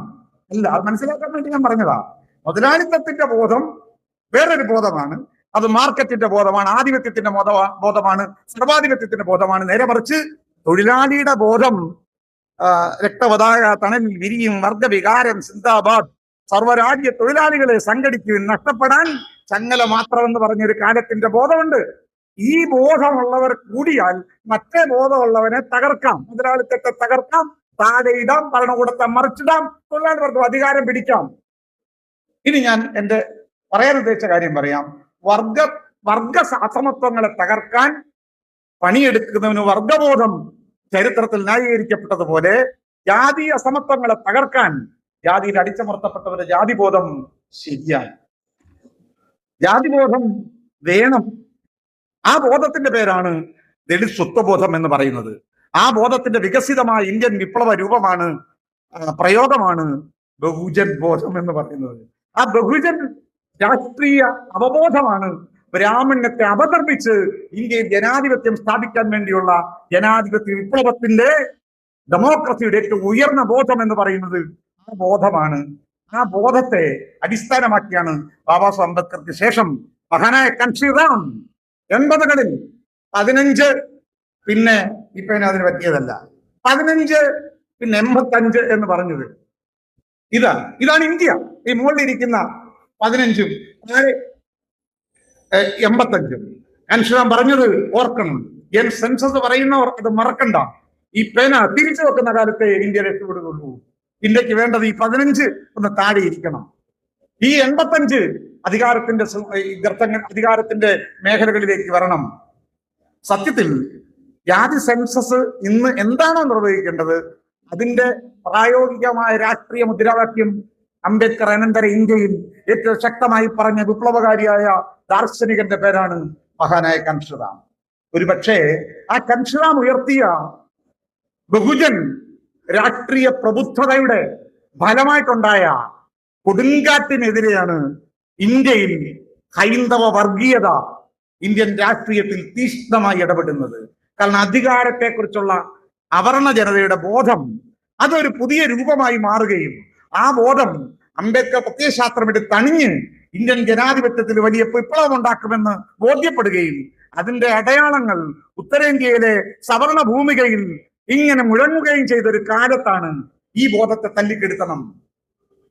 അല്ല. അത് മനസ്സിലാക്കാൻ വേണ്ടി ഞാൻ പറഞ്ഞതാ. മുതലാളിത്തത്തിന്റെ ബോധം വേറൊരു ബോധമാണ്, അത് മാർക്കറ്റിന്റെ ബോധമാണ്, ആധിപത്യത്തിന്റെ ബോധമാണ്, സർവാധിപത്യത്തിന്റെ ബോധമാണ്. നേരെ മറിച്ച് തൊഴിലാളിയുടെ ബോധം രക്തപതാക തണലിൽ വിരിയും, വർഗവികാരം സിന്ദാബാദ്, സർവരാജ്യ തൊഴിലാളികളെ സംഘടിക്കും, നഷ്ടപ്പെടാൻ ചങ്ങല മാത്രമെന്ന് പറഞ്ഞൊരു കാലത്തിന്റെ ബോധമുണ്ട്. ഈ ബോധമുള്ളവർ കൂടിയാൽ മറ്റേ ബോധമുള്ളവനെ തകർക്കാം, മുതലാളിത്തത്തെ തകർക്കാം, താഴെയിടാം, ഭരണകൂടത്തെ മറിച്ചിടാം, തൊഴിലാളികൾക്ക് അധികാരം പിടിക്കാം. ഇനി ഞാൻ എന്റെ പറയാൻ ഉദ്ദേശിച്ച കാര്യം പറയാം. വർഗ അസമത്വങ്ങളെ തകർക്കാൻ പണിയെടുക്കുന്നവന് വർഗബോധം ചരിത്രത്തിൽ ന്യായീകരിക്കപ്പെട്ടതുപോലെ ജാതി അസമത്വങ്ങളെ തകർക്കാൻ ജാതിയിൽ അടിച്ചമർത്തപ്പെട്ടവരുടെ ജാതിബോധം ശരിയാണ്. ജാതിബോധം വേണം. ആ ബോധത്തിന്റെ പേരാണ് ദളിത് സ്വത്വബോധം എന്ന് പറയുന്നത്. ആ ബോധത്തിന്റെ വികസിതമായ ഇന്ത്യൻ വിപ്ലവ രൂപമാണ്, പ്രയോഗമാണ് ബഹുജൻ ബോധം എന്ന് പറയുന്നത്. ആ ബഹുജൻ രാഷ്ട്രീയ അവബോധമാണ് ബ്രാഹ്മണ്യത്തെ അപതർപ്പിച്ച് ഇന്ത്യയിൽ ജനാധിപത്യം സ്ഥാപിക്കാൻ വേണ്ടിയുള്ള ജനാധിപത്യ വിപ്ലവത്തിന്റെ, ഡെമോക്രസിയുടെ ഏറ്റവും ഉയർന്ന ബോധം എന്ന് പറയുന്നത് ആ ബോധമാണ്. ആ ബോധത്തെ അടിസ്ഥാനമാക്കിയാണ് ബാബാസാഹേബ് അംബേദ്കർക്ക് ശേഷം മഹാനായ കൻഷിറാം 80കളിൽ 15, പിന്നെ ഇപ്പൊ അതിന് പറ്റിയതല്ല, 15 പിന്നെ 85 എന്ന് പറഞ്ഞത്. ഇതാണ് ഇന്ത്യ. ഈ മുകളിലിരിക്കുന്ന 15 85. കൻഷിറാം പറഞ്ഞത് ഓർക്കണം. സെൻസസ് പറയുന്നവർ അത് മറക്കണ്ട. ഈ പേന തിരിച്ചു വെക്കുന്ന കാലത്തെ ഇന്ത്യ രക്ഷപ്പെടുകയുള്ളൂ. ഇന്ത്യക്ക് വേണ്ടത് ഈ 15 ഒന്ന് താഴെ ഇരിക്കണം. ഈ 85 അധികാരത്തിന്റെ മേഖലകളിലേക്ക് വരണം. സത്യത്തിൽ ജാതി സെൻസസ് ഇന്ന് എന്താണോ നിർവഹിക്കേണ്ടത് അതിന്റെ പ്രായോഗികമായ രാഷ്ട്രീയ മുദ്രാവാക്യം അംബേദ്കർ അനന്തര ഇന്ത്യയിൽ ഏറ്റവും ശക്തമായി പറഞ്ഞ വിപ്ലവകാരിയായ ദാർശനികന്റെ പേരാണ് മഹാനായ കൻഷിറാം. ഒരുപക്ഷെ ആ കൻഷിറാം ഉയർത്തിയ ബഹുജൻ രാഷ്ട്രീയ പ്രബുദ്ധതയുടെ ഫലമായിട്ടുണ്ടായ കൊടുങ്കാറ്റിനെതിരെയാണ് ഇന്ത്യയിൽ ഹൈന്ദവ വർഗീയത ഇന്ത്യൻ രാഷ്ട്രീയത്തിൽ തീക്ഷ്ണമായി ഇടപെടുന്നത്. കാരണം അധികാരത്തെക്കുറിച്ചുള്ള അവർണ ജനതയുടെ ബോധം അതൊരു പുതിയ രൂപമായി മാറുകയും ആ ബോധം അംബേദ്കർ പ്രത്യയശാസ്ത്രമെടുത്ത് തണിഞ്ഞ് ഇന്ത്യൻ ജനാധിപത്യത്തിൽ വലിയ വിപ്ലവം ഉണ്ടാക്കുമെന്ന് ബോധ്യപ്പെടുകയും അതിന്റെ അടയാളങ്ങൾ ഉത്തരേന്ത്യയിലെ സവർണ ഭൂമികയിൽ ഇങ്ങനെ മുഴങ്ങുകയും ചെയ്ത ഒരു കാലത്താണ് ഈ ബോധത്തെ തല്ലിക്കെടുത്തണം.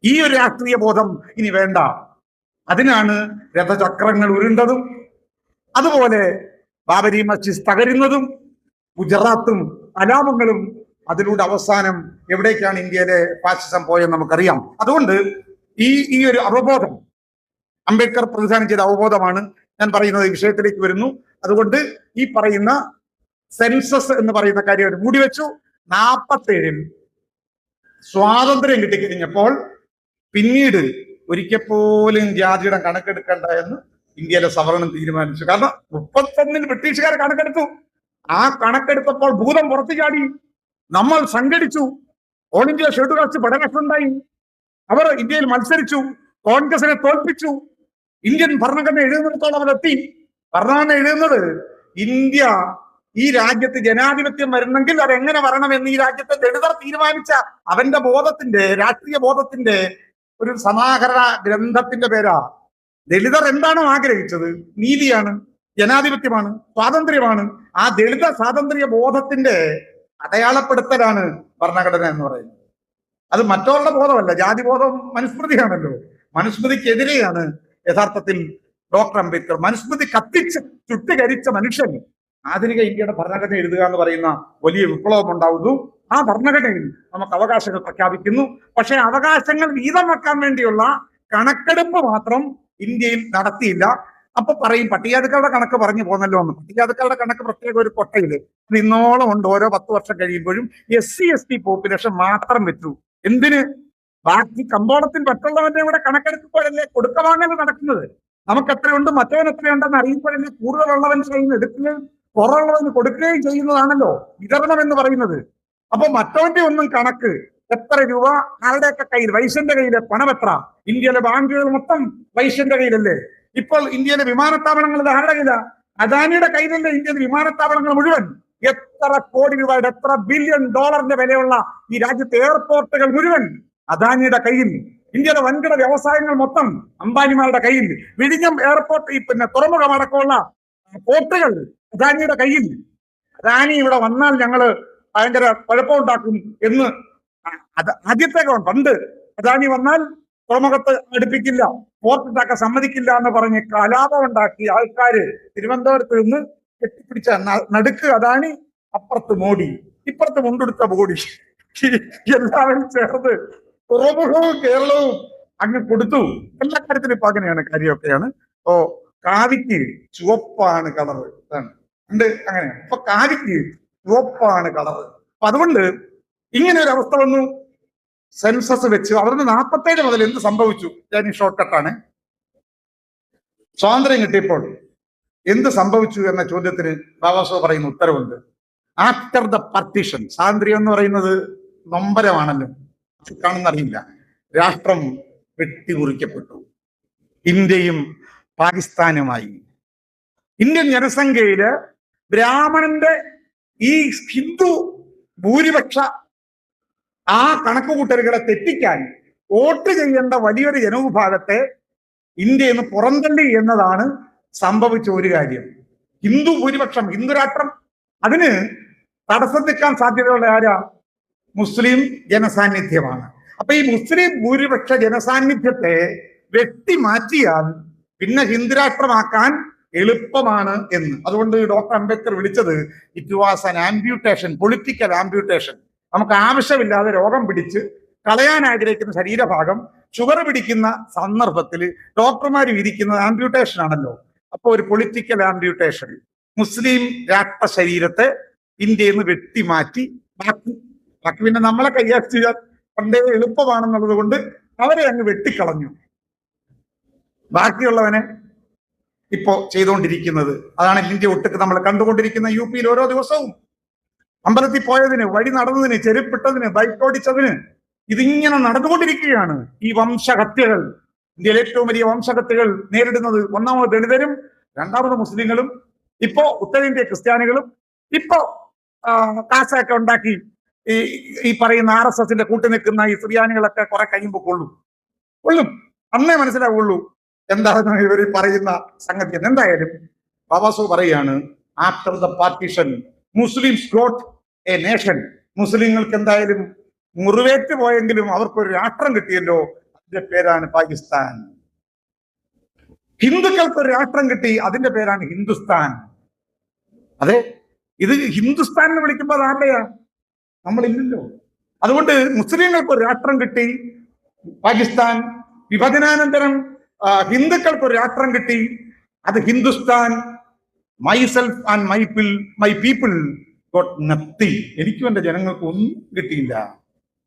ഈ ഒരു രാഷ്ട്രീയ ബോധം ഇനി വേണ്ട. അതിനാണ് രഥചക്രങ്ങൾ ഉരുണ്ടതും അതുപോലെ ബാബരി മസ്ജിദ് തകരുന്നതും ഗുജറാത്തും കലാപങ്ങളും. അതിലൂടെ അവസാനം എവിടേക്കാണ് ഇന്ത്യയിലെ ഫാസിസം പോയെന്ന് നമുക്കറിയാം. അതുകൊണ്ട് ഈ ഒരു അവബോധം അംബേദ്കർ പ്രതിദാനം ചെയ്ത അവബോധമാണ് ഞാൻ പറയുന്നത്. ഈ വിഷയത്തിലേക്ക് വരുന്നു. അതുകൊണ്ട് ഈ പറയുന്ന സെൻസസ് എന്ന് പറയുന്ന കാര്യം അവർ മൂടിവെച്ചു. 47-ൽ സ്വാതന്ത്ര്യം കിട്ടിക്കഴിഞ്ഞപ്പോൾ പിന്നീട് ഒരിക്കൽ പോലും ജാതിയുടെ കണക്കെടുക്കണ്ട എന്ന് ഇന്ത്യയിലെ സവർണം തീരുമാനിച്ചു. കാരണം 31-ൽ ബ്രിട്ടീഷുകാർ കണക്കെടുത്തു. ആ കണക്കെടുത്തപ്പോൾ ഭൂതം പുറത്തു ചാടി. നമ്മൾ സംഘടിച്ചു. ഓൾ ഇന്ത്യ ഷെഡ്യൂൾ കാസ്റ്റ് പഠനമുണ്ടായി. അവർ ഇന്ത്യയിൽ മത്സരിച്ചു, കോൺഗ്രസിനെ തോൽപ്പിച്ചു. ഇന്ത്യൻ ഭരണഘടന എഴുതുന്നിടത്തോളം അവരെത്തി. ഭരണഘടന എഴുതുന്നത് ഇന്ത്യ ഈ രാജ്യത്ത് ജനാധിപത്യം വരണമെങ്കിൽ അത് എങ്ങനെ വരണമെന്ന് ഈ രാജ്യത്തെ ദളിതർ തീരുമാനിച്ച അവന്റെ ബോധത്തിന്റെ, രാഷ്ട്രീയ ബോധത്തിന്റെ ഒരു സമാഹരണ ഗ്രന്ഥത്തിന്റെ പേരാ. ദളിതർ എന്താണോ ആഗ്രഹിച്ചത്? നീതിയാണ്, ജനാധിപത്യമാണ്, സ്വാതന്ത്ര്യമാണ്. ആ ദളിത സ്വാതന്ത്ര്യ ബോധത്തിന്റെ അടയാളപ്പെടുത്തലാണ് ഭരണഘടന എന്ന് പറയുന്നത്. അത് മറ്റുള്ള ബോധമല്ല. ജാതിബോധം മനുസ്മൃതിയാണല്ലോ. മനുസ്മൃതിക്കെതിരെയാണ് യഥാർത്ഥത്തിൽ ഡോക്ടർ അംബേദ്കർ. മനുസ്മൃതി കത്തിച്ച് ചുട്ടുകരിച്ച മനുഷ്യൻ ആധുനിക ഇന്ത്യയുടെ ഭരണഘടന എഴുതുക എന്ന് പറയുന്ന വലിയ വിപ്ലവം ഉണ്ടാവുന്നു. ആ ഭരണഘടനയിൽ നമുക്ക് അവകാശങ്ങൾ പ്രഖ്യാപിക്കുന്നു. പക്ഷെ അവകാശങ്ങൾ വീതം വെക്കാൻ വേണ്ടിയുള്ള കണക്കെടുപ്പ് മാത്രം ഇന്ത്യയിൽ നടത്തിയില്ല. അപ്പൊ പറയും പട്ടികജാതിക്കാരുടെ കണക്ക് പറഞ്ഞു പോന്നല്ലോ എന്ന്. പട്ടികജാതിക്കാരുടെ കണക്ക് പ്രത്യേക ഒരു കൊട്ടയില് ഇന്നോളം ഉണ്ട്. ഓരോ 10 വർഷം കഴിയുമ്പോഴും SC/ST പോപ്പുലേഷൻ മാത്രം വെച്ചു. എന്തിന്? ബാക്കി കമ്പോളത്തിൽ മറ്റുള്ളവന്റെ കൂടെ കണക്കെടുക്കുമ്പോഴല്ലേ കൊടുക്ക വാങ്ങൽ നടക്കുന്നത്. നമുക്ക് എത്രയുണ്ട്, മറ്റവൻ എത്രയുണ്ടെന്ന് അറിയുമ്പോഴല്ലേ കൂടുതലുള്ളവൻ ചെയ്യുന്ന എടുക്കുകയും കുറവുള്ളവന് കൊടുക്കുകയും ചെയ്യുന്നതാണല്ലോ വിതരണം എന്ന് പറയുന്നത്. അപ്പൊ മറ്റവന്റെ ഒന്നും കണക്ക് എത്ര രൂപ ആരുടെയൊക്കെ കയ്യിൽ, വൈശ്യന്റെ കയ്യിലെ പണം എത്ര? ഇന്ത്യയിലെ ബാങ്കുകൾ മൊത്തം വൈശ്യന്റെ കയ്യിലല്ലേ? ഇപ്പോൾ ഇന്ത്യയിലെ വിമാനത്താവളങ്ങൾ ആരുടെ കയ്യില? അദാനിയുടെ കയ്യിലല്ലേ ഇന്ത്യയിലെ വിമാനത്താവളങ്ങൾ മുഴുവൻ? എത്ര കോടി രൂപയുടെ, എത്ര ബില്യൺ ഡോളറിന്റെ വിലയുള്ള ഈ രാജ്യത്തെ എയർപോർട്ടുകൾ മുഴുവൻ അദാനിയുടെ കയ്യിൽ. ഇന്ത്യയിലെ വൻകിട വ്യവസായങ്ങൾ മൊത്തം അംബാനിമാരുടെ കയ്യിൽ. വിഴിഞ്ഞം എയർപോർട്ട്, ഈ തുറമുഖം അടക്കമുള്ള പോർട്ടുകൾ അദാനിയുടെ കയ്യിൽ. അദാനി ഇവിടെ വന്നാൽ ഞങ്ങള് ഭയങ്കര കുഴപ്പമുണ്ടാക്കും എന്ന് ആദ്യത്തെ പണ്ട് അദാനി വന്നാൽ തുറമുഖത്ത് അടുപ്പിക്കില്ല, പോർട്ട് ഉണ്ടാക്കാൻ സമ്മതിക്കില്ല എന്ന് പറഞ്ഞ് കലാപം ഉണ്ടാക്കി ആൾക്കാര് തിരുവനന്തപുരത്ത് നിന്ന് കെട്ടിപ്പിടിച്ച നടുക്ക് അദാനി, അപ്പുറത്ത് മോഡി, ഇപ്പുറത്ത് മുണ്ടെടുത്ത മോഡി, എല്ലാവരും ചേർന്ന് തുറമുഖവും കേരളവും അങ്ങ് കൊടുത്തു. എല്ലാ കാര്യത്തിലും ഇപ്പൊ അങ്ങനെയാണ്, കാര്യമൊക്കെയാണ്. ഓ കാവിക്ക് ചുവപ്പാണ് കളറ്, ഉണ്ട് അങ്ങനെയാണ്. ഇപ്പൊ കാവിക്ക് ചുവപ്പാണ് കളറ്. അപ്പൊ അതുകൊണ്ട് ഇങ്ങനെ ഒരു അവസ്ഥ വന്നു. സെൻസസ് വെച്ച് അവിടുന്ന് 47 മുതൽ എന്ത് സംഭവിച്ചു? ഞാൻ ഈ ഷോർട്ട് കട്ടാണ്. സ്വാതന്ത്ര്യം കിട്ടിയപ്പോൾ എന്ത് സംഭവിച്ചു എന്ന ചോദ്യത്തിന് ബാബാസാഹേബ് പറയുന്ന ഉത്തരവുണ്ട്. ആഫ്റ്റർ ദ പാർട്ടീഷൻ, സ്വാതന്ത്ര്യം എന്ന് പറയുന്നത് നൊമ്പരമാണല്ലോ, കാണുന്നറിയില്ല. രാഷ്ട്രം വെട്ടിമുറിക്കപ്പെട്ടു. ഇന്ത്യയും പാകിസ്ഥാനുമായി. ഇന്ത്യൻ ജനസംഖ്യയില് ബ്രാഹ്മണന്റെ ഈ ഹിന്ദു ഭൂരിപക്ഷ ആ കണക്കുകൂട്ടലുകളെ തെറ്റിക്കാൻ വോട്ട് ചെയ്യേണ്ട വലിയൊരു ജനവിഭാഗത്തെ ഇന്ത്യയിൽ നിന്ന് പുറന്തള്ളി എന്നതാണ് സംഭവിച്ച ഒരു കാര്യം. ഹിന്ദു ഭൂരിപക്ഷം, ഹിന്ദു രാഷ്ട്രം, അതിന് തടസ്സം നിൽക്കാൻ സാധ്യതയുള്ള ആരാ? മുസ്ലിം ജനസാന്നിധ്യമാണ്. അപ്പൊ ഈ മുസ്ലിം ഭൂരിപക്ഷ ജനസാന്നിധ്യത്തെ വെട്ടിമാറ്റിയാൽ പിന്നെ ഹിന്ദുരാഷ്ട്രമാക്കാൻ എളുപ്പമാണ് എന്ന്. അതുകൊണ്ട് ഡോക്ടർ അംബേദ്കർ വിളിച്ചത് it was an amputation, political amputation. നമുക്ക് ആവശ്യമില്ലാതെ രോഗം പിടിച്ച് കളയാൻ ആഗ്രഹിക്കുന്ന ശരീരഭാഗം ഷുഗർ പിടിക്കുന്ന സന്ദർഭത്തിൽ ഡോക്ടർമാർ വിധിക്കുന്നത് ആംബ്യൂട്ടേഷൻ ആണല്ലോ. അപ്പൊ ഒരു പൊളിറ്റിക്കൽ ആംബ്യൂട്ടേഷൻ, മുസ്ലിം രാഷ്ട്ര ശരീരത്തെ ഇന്ത്യയിൽ നിന്ന് വെട്ടിമാറ്റി ബാക്കി പിന്നെ നമ്മളെ കൈകാര്യം ചെയ്യാൻ പണ്ടേ എളുപ്പമാണെന്നുള്ളത് കൊണ്ട് അവരെ അങ്ങ് വെട്ടിക്കളഞ്ഞു. ബാക്കിയുള്ളവനെ ഇപ്പോ ചെയ്തുകൊണ്ടിരിക്കുന്നത് അതാണ്. ഇന്ത്യ ഒട്ടുക്ക് നമ്മൾ കണ്ടുകൊണ്ടിരിക്കുന്ന UP-യിൽ ഓരോ ദിവസവും അമ്പലത്തിൽ പോയതിന്, വഴി നടന്നതിന്, ചെരുപ്പിട്ടതിന്, ബൈക്ക് ഓടിച്ചതിന് ഇതിങ്ങനെ നടന്നുകൊണ്ടിരിക്കുകയാണ്. ഈ വംശഹത്യകൾ, ഇന്ത്യയിലെ ഏറ്റവും വലിയ വംശഹത്യകൾ നേരിടുന്നത് ഒന്നാമത് ദളിതരും, രണ്ടാമത് മുസ്ലിങ്ങളും, ഇപ്പോ ഉത്തരേന്ത്യ ക്രിസ്ത്യാനികളും, ഇപ്പോ കാശൊക്കെ ഉണ്ടാക്കി ഈ പറയുന്ന RSSന്റെ കൂട്ടി നിൽക്കുന്ന ഈ സുറിയാനികളൊക്കെ കുറെ കഴിയുമ്പോൾ കൊള്ളും, അന്നേ മനസ്സിലാവുള്ളൂ എന്താണ് ഇവർ പറയുന്ന സംഗതി. എന്തായാലും ബാബാസാഹേബ് പറയാണ്, after the partition Muslims got A nation. മുസ്ലിങ്ങൾക്ക് എന്തായാലും മുറിവേറ്റ് പോയെങ്കിലും അവർക്കൊരു രാഷ്ട്രം കിട്ടിയല്ലോ, അതിന്റെ പേരാണ് പാകിസ്ഥാൻ. ഹിന്ദുക്കൾക്ക് ഒരു രാഷ്ട്രം കിട്ടി, അതിന്റെ പേരാണ് ഹിന്ദുസ്ഥാൻ. അതെ, ഇത് ഹിന്ദുസ്ഥാൻ എന്ന് വിളിക്കുമ്പോൾ ആരുടെയാ? നമ്മളില്ലല്ലോ. അതുകൊണ്ട് മുസ്ലിങ്ങൾക്ക് ഒരു രാഷ്ട്രം കിട്ടി പാകിസ്ഥാൻ. വിഭജനാനന്തരം ഹിന്ദുക്കൾക്ക് ഒരു രാഷ്ട്രം കിട്ടി, അത് Hindustan. Myself and my people got nothing. എനിക്കും എന്റെ ജനങ്ങൾക്ക് ഒന്നും കിട്ടിയില്ല.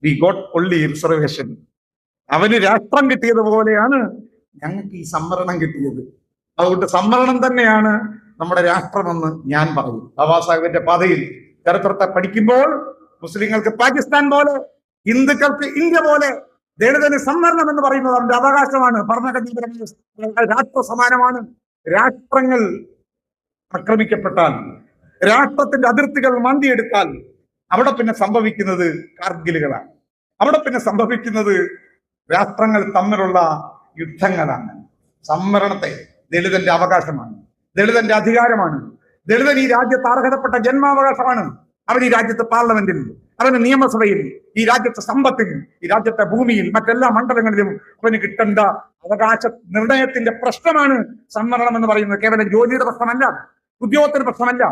We got only reservation. അവന് രാഷ്ട്രം കിട്ടിയതുപോലെയാണ് ഞങ്ങൾക്ക് ഈ സംവരണം കിട്ടിയത്. അതുകൊണ്ട് സംവരണം തന്നെയാണ് നമ്മുടെ രാഷ്ട്രമെന്ന് ഞാൻ പറയും. ബാബാസാഹേബിന്റെ പാതയിൽ ചരിത്രത്തെ പഠിക്കുമ്പോൾ മുസ്ലിങ്ങൾക്ക് പാകിസ്ഥാൻ പോലെ, ഹിന്ദുക്കൾക്ക് ഇന്ത്യ പോലെ, ദളിതന് സംവരണം എന്ന് പറയുന്നത് അവന്റെ അവകാശമാണ്, ഭരണഘടനാപരമായ രാഷ്ട്ര സമാനമാണ്. രാഷ്ട്രങ്ങൾ ആക്രമിക്കപ്പെട്ടാൽ, രാഷ്ട്രത്തിന്റെ അതിർത്തികൾ മാന്തിയെടുത്താൽ അവിടെ പിന്നെ സംഭവിക്കുന്നത് കാർഗിലുകളാണ്. അവിടെ പിന്നെ സംഭവിക്കുന്നത് രാഷ്ട്രങ്ങൾ തമ്മിലുള്ള യുദ്ധങ്ങളാണ്. സംവരണത്തെ ദളിതന്റെ അവകാശമാണ്, ദളിതന്റെ അധികാരമാണ്. ദളിതൻ ഈ രാജ്യത്ത് അർഹതപ്പെട്ട ജന്മാവകാശമാണ്. അവൻ ഈ രാജ്യത്ത് പാർലമെന്റിൽ, അവന് നിയമസഭയിൽ, ഈ രാജ്യത്തെ സമ്പത്തിൽ, ഈ രാജ്യത്തെ ഭൂമിയിൽ, മറ്റെല്ലാ മണ്ഡലങ്ങളിലും അവന് കിട്ടേണ്ട അവകാശ നിർണയത്തിന്റെ പ്രശ്നമാണ് സംവരണം എന്ന് പറയുന്നത്. കേവലം ജോലിയുടെ പ്രശ്നമല്ല, ഉദ്യോഗത്തിന്റെ പ്രശ്നമല്ല.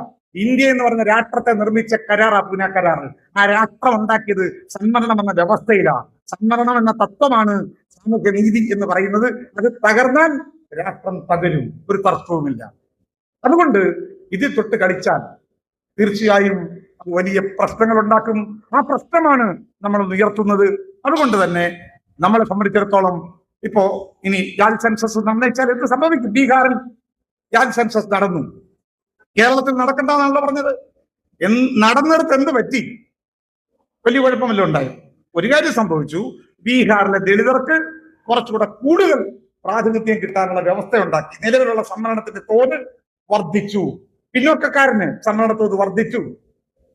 ഇന്ത്യ എന്ന് പറഞ്ഞ രാഷ്ട്രത്തെ നിർമ്മിച്ച കരാറാ പൂന കരാർ. ആ രാഷ്ട്രം ഉണ്ടാക്കിയത് സംവരണം എന്ന വ്യവസ്ഥയിലാണ്. സംവരണം എന്ന തത്വമാണ് സാമൂഹ്യ നീതി എന്ന് പറയുന്നത്. അത് തകർന്നാൽ രാഷ്ട്രം തകരും, ഒരു തർക്കവുമില്ല. അതുകൊണ്ട് ഇതിൽ തൊട്ട് കളിച്ചാൽ തീർച്ചയായും വലിയ പ്രശ്നങ്ങൾ ഉണ്ടാക്കും. ആ പ്രശ്നമാണ് നമ്മൾ ഉയർത്തുന്നത്. അതുകൊണ്ട് തന്നെ നമ്മളെ സംബന്ധിച്ചിടത്തോളം ഇപ്പോ ഇനി ജാതി സെൻസസ് നിർണയിച്ചാൽ എന്ത് സംഭവിക്കും? ബീഹാറിൽ ജാതി സെൻസസ് നടന്നു, കേരളത്തിൽ നടക്കണ്ടെന്നാണല്ലോ പറഞ്ഞത്. നടന്നിടത്ത് എന്ത് പറ്റി? വലിയ കുഴപ്പമല്ലോ ഉണ്ടായി. ഒരു കാര്യം സംഭവിച്ചു, ബീഹാറിലെ ദളിതർക്ക് കുറച്ചുകൂടെ കൂടുതൽ പ്രാതിനിധ്യം കിട്ടാനുള്ള വ്യവസ്ഥ ഉണ്ടാക്കി. നിലവിലുള്ള സംവരണത്തിന്റെ തോത് വർദ്ധിച്ചു, പിന്നോക്കക്കാരന് സംവരണ തോത് വർദ്ധിച്ചു.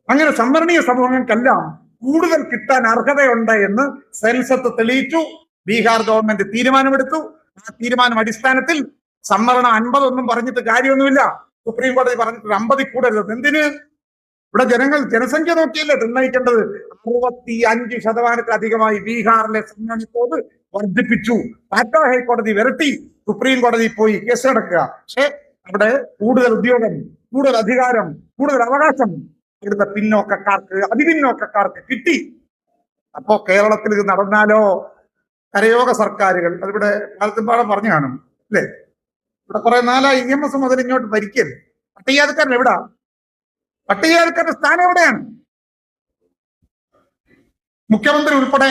അങ്ങനെ സംവരണീയ സമൂഹങ്ങൾക്കെല്ലാം കൂടുതൽ കിട്ടാൻ അർഹതയുണ്ട് എന്ന് സെൻസസ് തെളിയിച്ചു. ബീഹാർ ഗവൺമെന്റ് തീരുമാനമെടുത്തു. ആ തീരുമാനം അടിസ്ഥാനത്തിൽ സംവരണം 50 ഒന്നും പറഞ്ഞിട്ട് കാര്യമൊന്നുമില്ല. സുപ്രീം കോടതി പറഞ്ഞിട്ട് 50 കൂടരുത്. എന്തിന്? ഇവിടെ ജനസംഖ്യ നോക്കിയല്ലേ നിർണ്ണയിക്കേണ്ടത്. 65% ബീഹാറിലെ സംവരണ തോത് വർദ്ധിപ്പിച്ചു. പാറ്റ്ന ഹൈക്കോടതി വിരട്ടി, സുപ്രീം കോടതി പോയി കേസ് നടക്കുക. പക്ഷെ അവിടെ കൂടുതൽ ഉദ്യോഗം, കൂടുതൽ അധികാരം, കൂടുതൽ അവകാശം ഇവിടുത്തെ പിന്നോക്കക്കാർക്ക്, അതിപിന്നോക്കക്കാർക്ക് കിട്ടി. അപ്പോ കേരളത്തിൽ ഇത് നടന്നാലോ? കരയോഗ സർക്കാരുകൾ, അതിവിടെ പാലത്തുംപാടം പറഞ്ഞു കാണും അല്ലേ? ഇവിടെ കുറെ നാളായി EMS മുതൽ ഇങ്ങോട്ട് ഭരിക്കരുത്. പട്ടികജാതിക്കാരൻ എവിടാ? പട്ടികജാതിക്കാരുടെ സ്ഥാനം എവിടെയാണ്? മുഖ്യമന്ത്രി ഉൾപ്പെടെ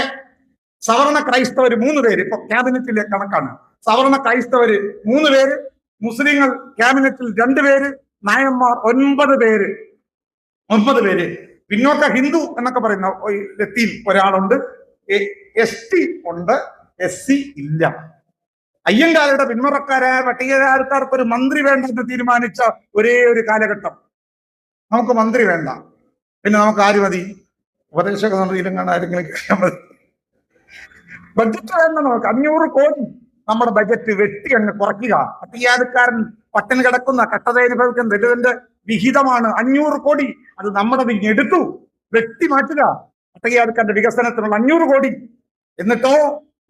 സവർണ ക്രൈസ്തവര് 3 പേര്, ഇപ്പൊ ക്യാബിനറ്റിലെ കണക്കാണ്. സവർണ ക്രൈസ്തവര് 3 പേര്, മുസ്ലിങ്ങൾ ക്യാബിനറ്റിൽ 2 പേര്, നായന്മാർ 9 പേര്. 9 പേര്. പിന്നോക്ക ഹിന്ദു എന്നൊക്കെ പറയുന്ന ലത്തീൻ ഒരാളുണ്ട്, ST ഉണ്ട്, SC ഇല്ല. അയ്യങ്കാരുടെ പിന്മുറക്കാരായ പട്ടികജാതിക്കാർക്ക് ഒരു മന്ത്രി വേണ്ടെന്ന് തീരുമാനിച്ച ഒരേ ഒരു കാലഘട്ടം. നമുക്ക് മന്ത്രി വേണ്ട, പിന്നെ നമുക്ക് ആര് മതി? ഉപദേശക സമിതിയിലും കാണാൻ ആരെങ്കിലും കഴിയാൻ മതി. ബഡ്ജറ്റ് വേണ്ട നമുക്ക്. 500 കോടി നമ്മുടെ ബജറ്റ് വെട്ടി അങ്ങ് കുറയ്ക്കുക. പട്ടികജാതിക്കാരൻ പട്ടിണി കിടക്കുന്ന, കട്ടത അനുഭവിക്കുന്ന ദളിതന്റെ വിഹിതമാണ് 500 കോടി. അത് നമ്മുടെ എടുത്തു വെട്ടി മാറ്റുക. പട്ടികജാതിക്കാരന്റെ വികസനത്തിനുള്ള 500 കോടി. എന്നിട്ടോ